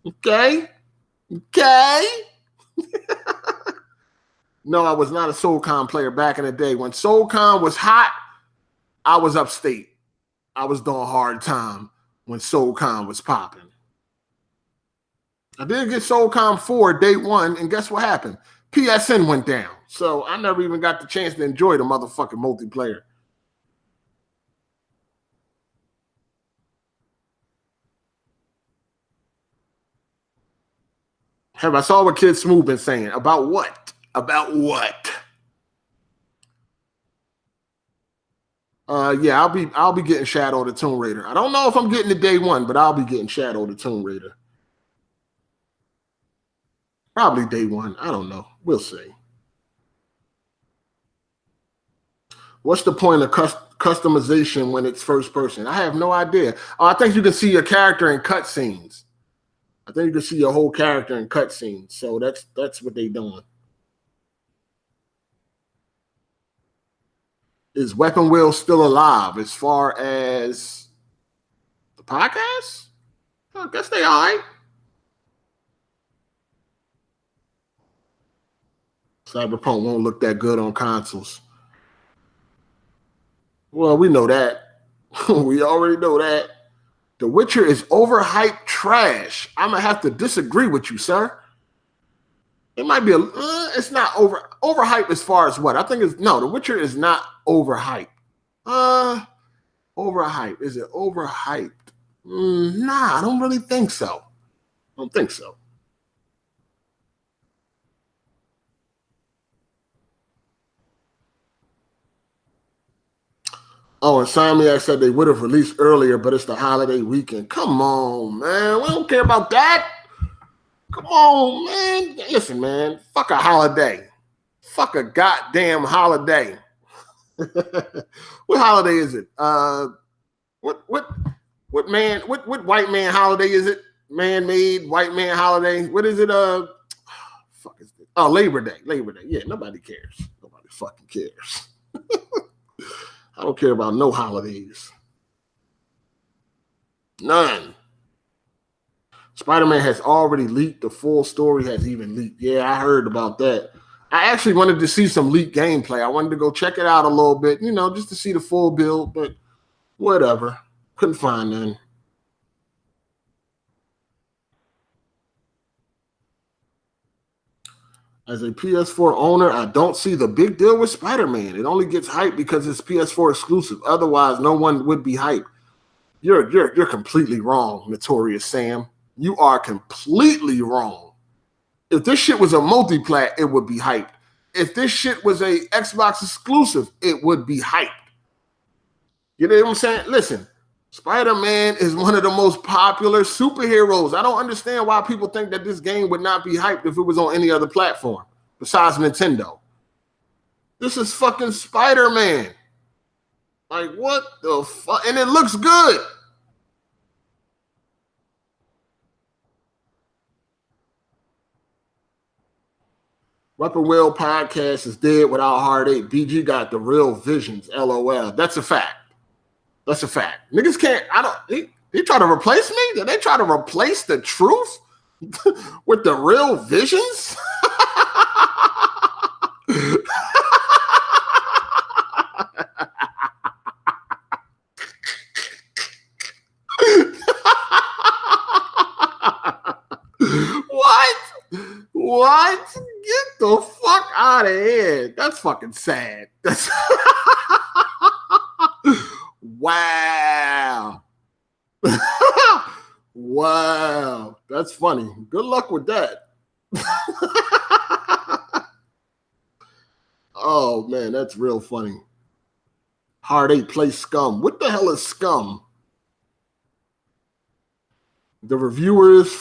Okay? Okay? No, I was not a SoulCon player back in the day. When SoulCon was hot, I was upstate. I was doing hard time when SoulCon was popping. I did get SoulCon 4 day one, and guess what happened? PSN went down. So I never even got the chance to enjoy the motherfucking multiplayer. Have I saw what Kid Smooth been saying? About what? About what? Yeah, I'll be getting Shadow the Tomb Raider. I don't know if I'm getting the day one, but I'll be getting Shadow the Tomb Raider. Probably day one. I don't know. We'll see. What's the point of customization when it's first person? I have no idea. Oh, I think you can see your character in cutscenes. I think you can see your whole character in cutscenes. So that's what they're doing. Is Weapon Wheel still alive as far as the podcast? I guess they all right. Cyberpunk won't look that good on consoles. Well, we know that. We already know that. The Witcher is overhyped trash. I'm going to have to disagree with you, sir. It might be it's not overhyped as far as what? I think it's, no, The Witcher is not overhyped. Overhyped. Is it overhyped? Nah, I don't really think so. I don't think so. Oh, and Insomniac said they would have released earlier, but it's the holiday weekend. Come on, man. We don't care about that. Come on, man. Listen, man. Fuck a holiday. Fuck a goddamn holiday. What holiday is it? What white man holiday is it? Man-made white man holiday. What is it? Fuck is it? Oh, Labor Day. Labor Day. Yeah, nobody cares. Nobody fucking cares. I don't care about no holidays. None. Spider-Man has already leaked. The full story has even leaked. Yeah, I heard about that. I actually wanted to see some leaked gameplay. I wanted to go check it out a little bit, you know, just to see the full build, but whatever. Couldn't find none. As a PS4 owner, I don't see the big deal with Spider-Man. It only gets hyped because it's PS4 exclusive. Otherwise, no one would be hyped. You're completely wrong, Notorious Sam. You are completely wrong. If this shit was a multiplat, it would be hyped. If this shit was a Xbox exclusive, it would be hyped. You know what I'm saying? Listen, Spider-Man is one of the most popular superheroes. I don't understand why people think that this game would not be hyped if it was on any other platform besides Nintendo. This is fucking Spider-Man. Like, what the fuck? And it looks good. Weapon Wheel podcast is dead without Hard8. BG got the real visions. LOL. That's a fact. That's a fact. Niggas can't. They try to replace me? Did they try to replace the truth with the real visions? What? Get the fuck out of here. That's fucking sad. That's wow. Wow. That's funny. Good luck with that. Oh, man, that's real funny. Hard8 plays Scum. What the hell is Scum? The reviews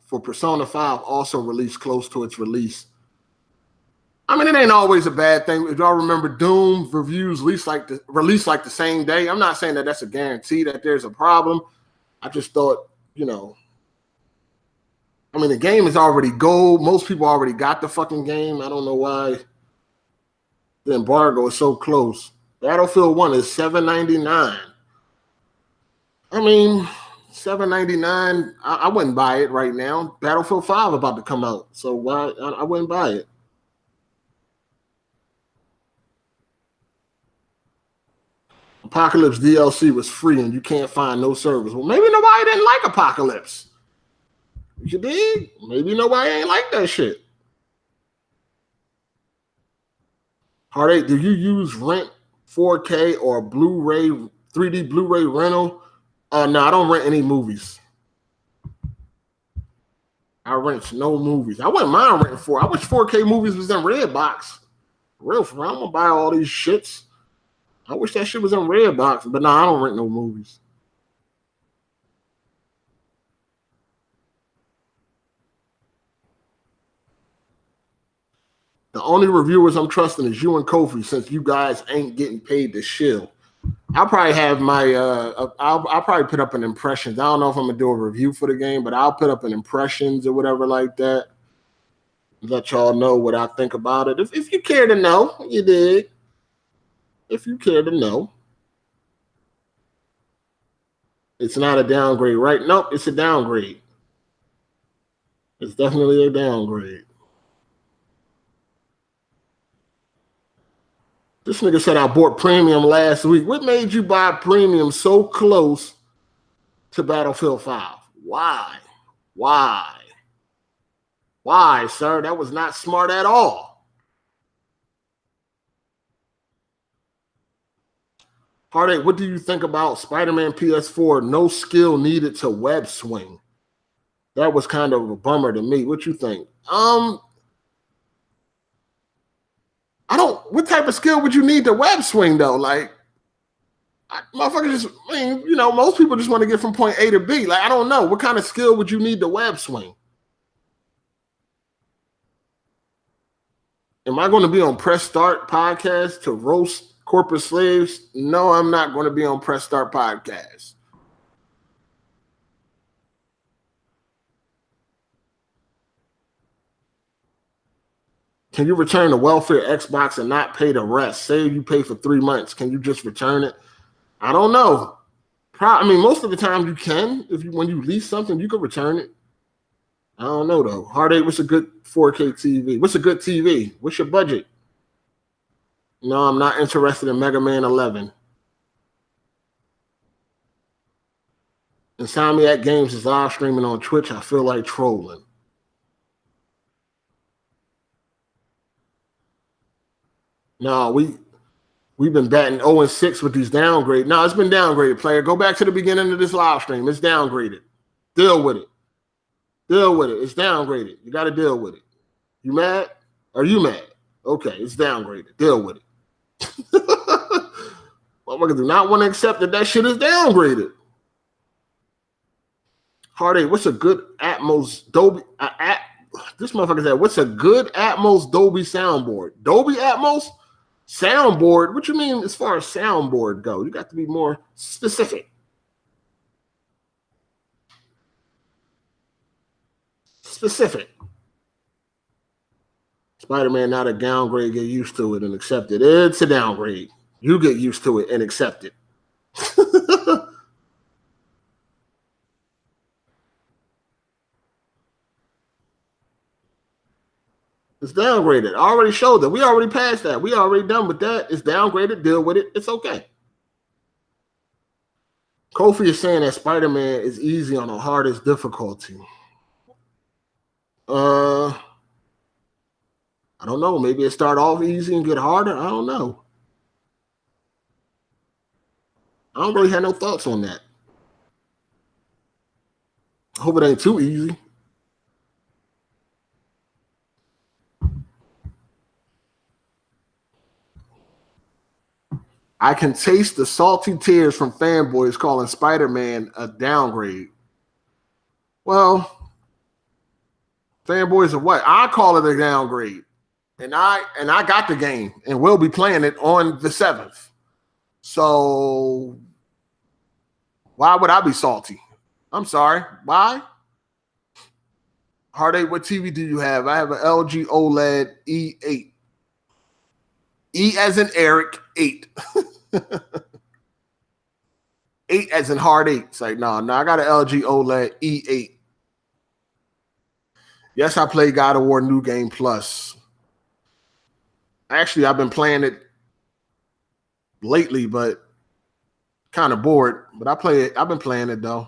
for Persona 5 also released close to its release. I mean, it ain't always a bad thing. If y'all remember, Doom reviews released like the same day. I'm not saying that that's a guarantee that there's a problem. I just thought, you know, I mean, the game is already gold. Most people already got the fucking game. I don't know why the embargo is so close. Battlefield 1 is $7.99. I mean, $7.99. I wouldn't buy it right now. Battlefield 5 about to come out, so why I wouldn't buy it. Apocalypse DLC was free and you can't find no servers. Well, maybe nobody didn't like Apocalypse. You dig? Maybe nobody ain't like that shit. Hard8, do you use rent 4K or Blu-ray, 3D Blu-ray rental? No, I don't rent any movies. I rent no movies. I wouldn't mind renting 4. I wish 4K movies was in Redbox. Real for I'm gonna buy all these shits. I wish that shit was in Redbox, but no, I don't rent no movies. The only reviewers I'm trusting is you and Kofi, since you guys ain't getting paid to shill. I'll probably have my I'll probably put up an impressions. I don't know if I'm gonna do a review for the game, but I'll put up an impressions or whatever like that. Let y'all know what I think about it. If you care to know, you dig. If you care to know. It's not a downgrade, right? Nope, it's a downgrade. It's definitely a downgrade. This nigga said I bought premium last week. What made you buy premium so close to Battlefield 5? Why? Why, sir? That was not smart at all. Hard8, what do you think about Spider-Man PS4? No skill needed to web swing. That was kind of a bummer to me. What you think? What type of skill would you need to web swing though? Like, most people just want to get from point A to B. Like, I don't know. What kind of skill would you need to web swing? Am I going to be on Press Start podcast to roast corporate slaves? No, I'm not going to be on Press Start podcast. Can you return the welfare Xbox and not pay the rest? Say you pay for 3 months. Can you just return it? I don't know. Most of the time you can. When you lease something, you can return it. I don't know, though. Hard8, what's a good 4K TV? What's a good TV? What's your budget? No, I'm not interested in Mega Man 11. Insomniac Games is live streaming on Twitch. I feel like trolling. No, we've been batting 0-6 with these downgrades. No, it's been downgraded, player. Go back to the beginning of this live stream. It's downgraded. Deal with it. Deal with it. It's downgraded. You got to deal with it. You mad? Are you mad? Okay, it's downgraded. Deal with it. Motherfuckers do not want to accept that shit is downgraded. Hard8, what's a good Atmos Dolby? This motherfucker said, what's a good Atmos Dolby soundboard? Dolby Atmos soundboard? What you mean as far as soundboard go? You got to be more specific. Specific. Spider-Man, not a downgrade. Get used to it and accept it. It's a downgrade. You get used to it and accept it. It's downgraded. I already showed that. We already passed that. We already done with that. It's downgraded. Deal with it. It's okay. Kofi is saying that Spider-Man is easy on the hardest difficulty. I don't know. Maybe it start off easy and get harder. I don't know. I don't really have no thoughts on that. I hope it ain't too easy. I can taste the salty tears from fanboys calling Spider-Man a downgrade. Well, fanboys are what? I call it a downgrade. And I got the game and will be playing it on the 7th. So why would I be salty? I'm sorry. Why? Hard8, what TV do you have? I have an LG OLED E8. E as in Eric, 8. 8 as in hard 8. It's like, no, I got an LG OLED E8. Yes, I play God of War New Game Plus. Actually, I've been playing it lately, but kind of bored. But I play it. I've been playing it though.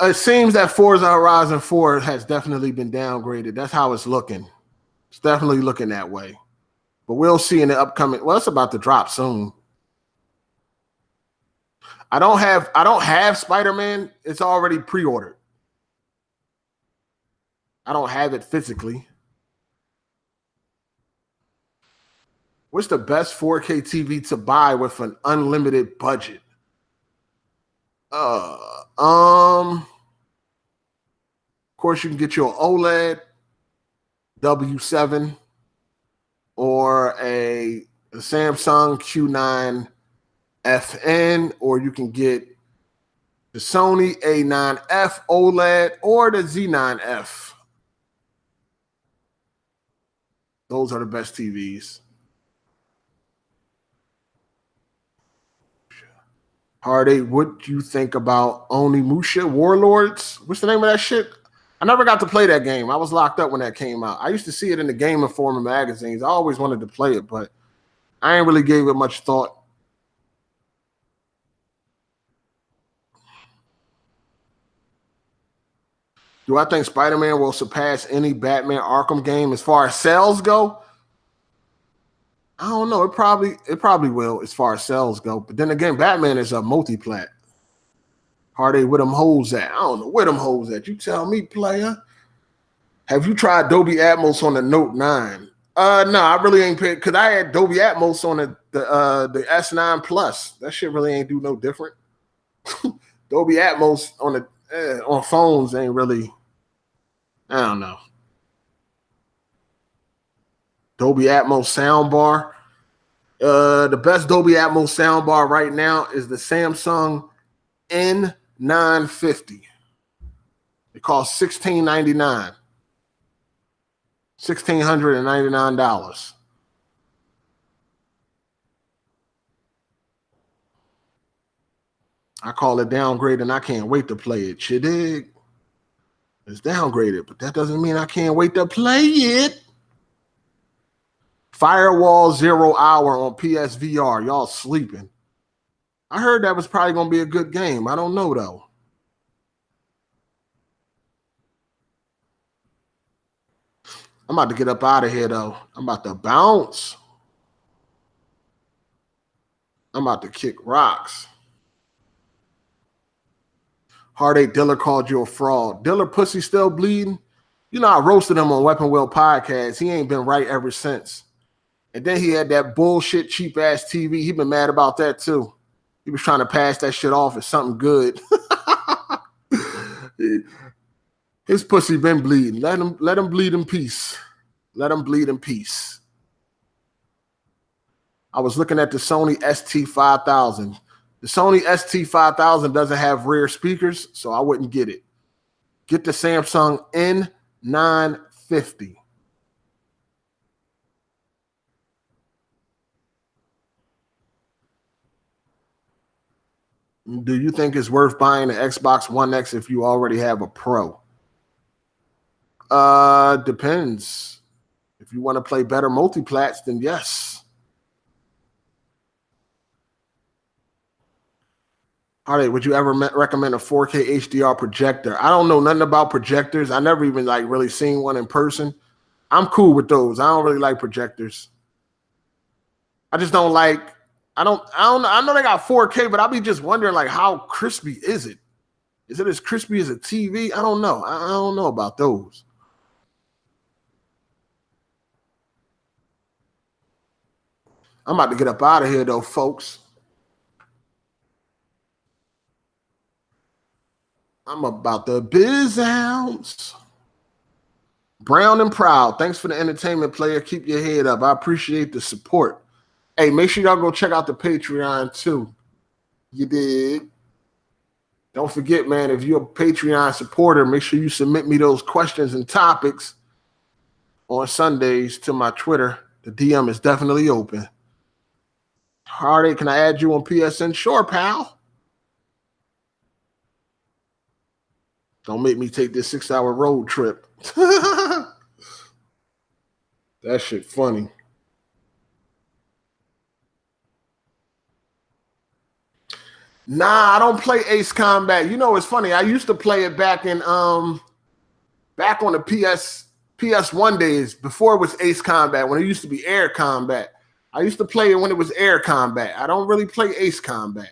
It seems that Forza Horizon 4 has definitely been downgraded. That's how it's looking. It's definitely looking that way. But we'll see in the upcoming. Well, it's about to drop soon. I don't have Spider-Man. It's already pre-ordered. I don't have it physically. What's the best 4K TV to buy with an unlimited budget? Of course, you can get your OLED W7 or a Samsung Q9 FN, or you can get the Sony A9F OLED or the Z9F. Those are the best TVs. Hard8, what do you think about Onimusha Warlords? What's the name of that shit? I never got to play that game. I was locked up when that came out. I used to see it in the Game Informer magazines. I always wanted to play it, but I ain't really gave it much thought. Do I think Spider-Man will surpass any Batman Arkham game as far as sales go? I don't know. It probably will as far as sales go. But then again, Batman is a multi-plat. Hard8, where them hoes at? I don't know where them hoes at. You tell me, player. Have you tried Dolby Atmos on the Note 9? No, I really ain't paid because I had Dolby Atmos on the S9 Plus. That shit really ain't do no different. Dolby Atmos on phones ain't really. I don't know. Dolby Atmos soundbar. The best Dolby Atmos soundbar right now is the Samsung N950. It costs $1,699. $1,699. I call it downgraded, and I can't wait to play it. You dig? It's downgraded, but that doesn't mean I can't wait to play it. Firewall 0 Hour on PSVR. Y'all sleeping. I heard that was probably going to be a good game. I don't know, though. I'm about to get up out of here, though. I'm about to bounce. I'm about to kick rocks. Hard8 Diller called you a fraud. Diller pussy still bleeding? You know, I roasted him on Weapon Wheel podcast. He ain't been right ever since. And then he had that bullshit cheap-ass TV. He been mad about that, too. He was trying to pass that shit off as something good. His pussy been bleeding. Let him bleed in peace. Let him bleed in peace. I was looking at the Sony ST5000. The Sony ST5000 doesn't have rear speakers, so I wouldn't get it. Get the Samsung N950. Do you think it's worth buying the Xbox One X if you already have a Pro? Depends. If you want to play better multiplats, then yes. All right, would you ever recommend a 4K HDR projector? I don't know nothing about projectors. I never even really seen one in person. I'm cool with those. I don't really like projectors. I just don't like. I don't know. I know they got 4K, but I'll be just wondering how crispy is it? Is it as crispy as a TV? I don't know. I don't know about those. I'm about to get up out of here, though, folks. I'm about the biz ounce. Brown and proud. Thanks for the entertainment, player. Keep your head up. I appreciate the support. Hey, make sure y'all go check out the Patreon, too. You did. Don't forget, man, if you're a Patreon supporter, make sure you submit me those questions and topics on Sundays to my Twitter. The DM is definitely open. Hard8, can I add you on PSN? Sure, pal. Don't make me take this 6-hour road trip. That shit funny. Nah, I don't play Ace Combat. You know, it's funny. I used to play it back in back on the PS1 days before it was Ace Combat, when it used to be Air Combat. I used to play it when it was Air Combat. I don't really play Ace Combat.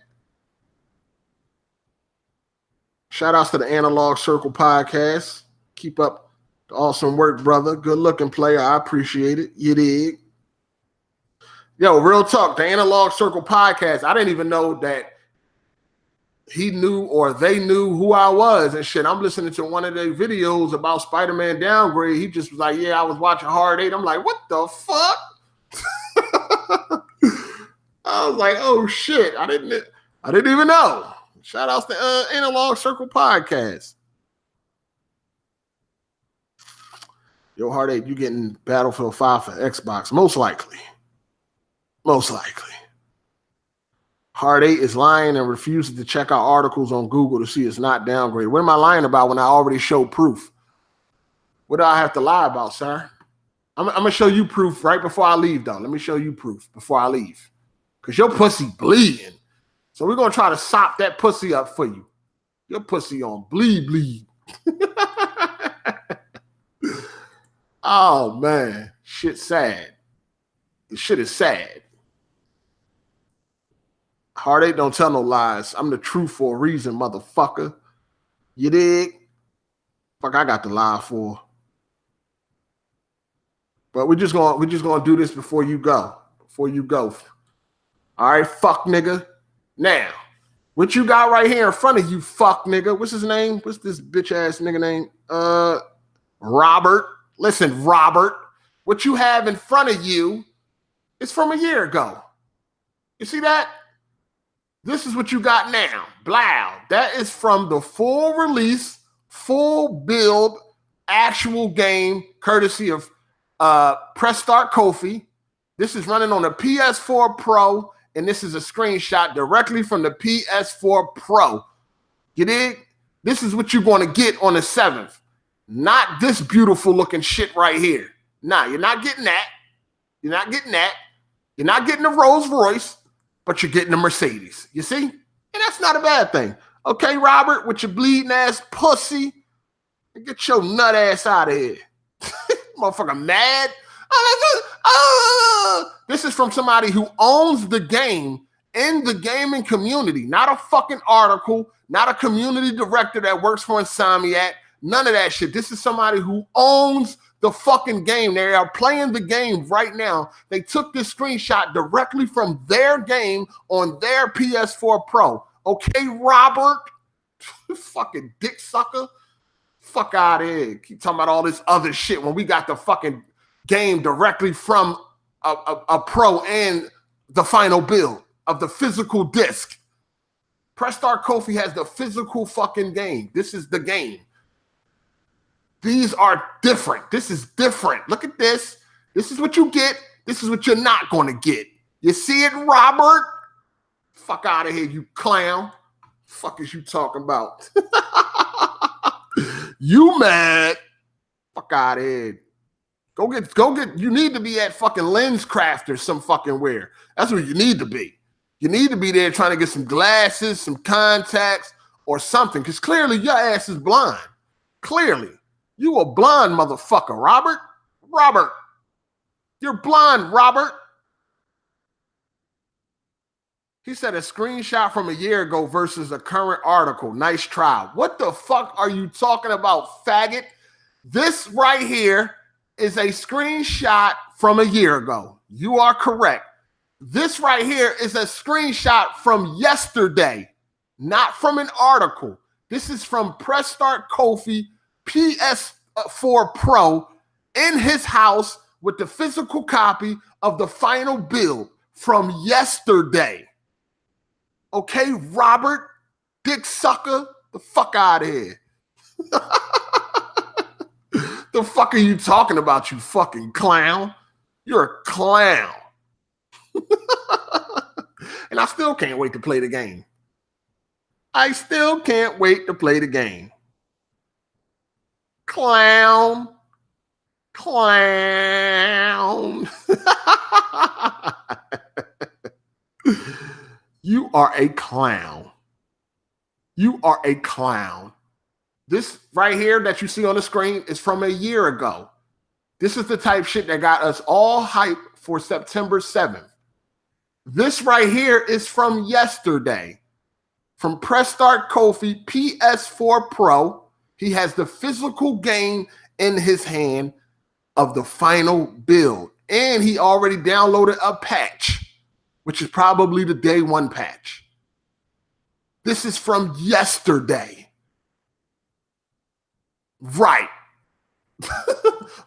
Shout outs to the Analog Circle podcast. Keep up the awesome work, brother. Good looking player. I appreciate it. You dig? Yo, real talk. The Analog Circle podcast. I didn't even know that he knew or they knew who I was and shit. I'm listening to one of their videos about Spider-Man Downgrade. He just was like, yeah, I was watching Hard8. I'm like, what the fuck? I was like, oh shit. I didn't even know. Shout outs to Analog Circle podcast. Yo, Hard8, you getting Battlefield 5 for Xbox? Most likely. Most likely. Hard8 is lying and refuses to check out articles on Google to see it's not downgraded. What am I lying about when I already showed proof? What do I have to lie about, sir? I'm going to show you proof right before I leave, though. Let me show you proof before I leave. Because your pussy bleeding. So we're going to try to sop that pussy up for you. Your pussy on bleed. Oh, man. Shit's sad. This shit is sad. Hard8 don't tell no lies. I'm the truth for a reason, motherfucker. You dig? Fuck, I got to lie for. But we're just gonna do this before you go. Before you go. All right, fuck nigga. Now, what you got right here in front of you, fuck nigga? What's his name? What's this bitch ass nigga name? Robert. Listen, Robert. What you have in front of you is from a year ago. You see that? This is what you got now. Blow. That is from the full release, full build, actual game, courtesy of Press Start Kofi. This is running on the PS4 Pro, and this is a screenshot directly from the PS4 Pro. You dig? This is what you're going to get on the 7th. Not this beautiful looking shit right here. Nah, you're not getting that. You're not getting that. You're not getting a Rolls Royce, but you're getting a Mercedes. You see? And that's not a bad thing. Okay, Robert, with your bleeding ass pussy, get your nut ass out of here. Motherfucker mad. This is from somebody who owns the game in the gaming community, not a fucking article, not a community director that works for Insomniac, none of that shit. This is somebody who owns the fucking game. They are playing the game right now. They took this screenshot directly from their game on their PS4 Pro. Okay, Robert? Fucking dick sucker. Fuck out of here. Keep talking about all this other shit when we got the fucking game directly from a pro and the final build of the physical disc. Press Start Kofi has the physical fucking game. This is the game. These are different. This is different. Look at this. This is what you get. This is what you're not going to get. You see it, Robert? Fuck out of here, you clown. Fuck is you talking about? You mad? Fuck out of here. Go get, you need to be at fucking LensCraft or some fucking where. That's where you need to be. You need to be there trying to get some glasses, some contacts, or something. Because clearly your ass is blind. Clearly. You a blind motherfucker, Robert. Robert. You're blind, Robert. He said a screenshot from a year ago versus a current article. Nice try. What the fuck are you talking about, faggot? This right here is a screenshot from a year ago. You are correct. This right here is a screenshot from yesterday, not from an article. This is from Press Start Kofi PS4 Pro in his house with the physical copy of the final build from yesterday. Okay, Robert, dick sucker, the fuck out of here. The fuck are you talking about, you fucking clown? You're a clown. And I still can't wait to play the game. I still can't wait to play the game. Clown. Clown. You are a clown. You are a clown. This right here that you see on the screen is from a year ago. This is the type shit that got us all hyped for September 7th. This right here is from yesterday. From Press Start Kofi PS4 Pro. He has the physical game in his hand of the final build. And he already downloaded a patch, which is probably the day one patch. This is from yesterday. Right.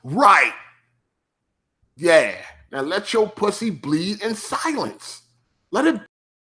Right. Yeah. Now let your pussy bleed in silence. Let it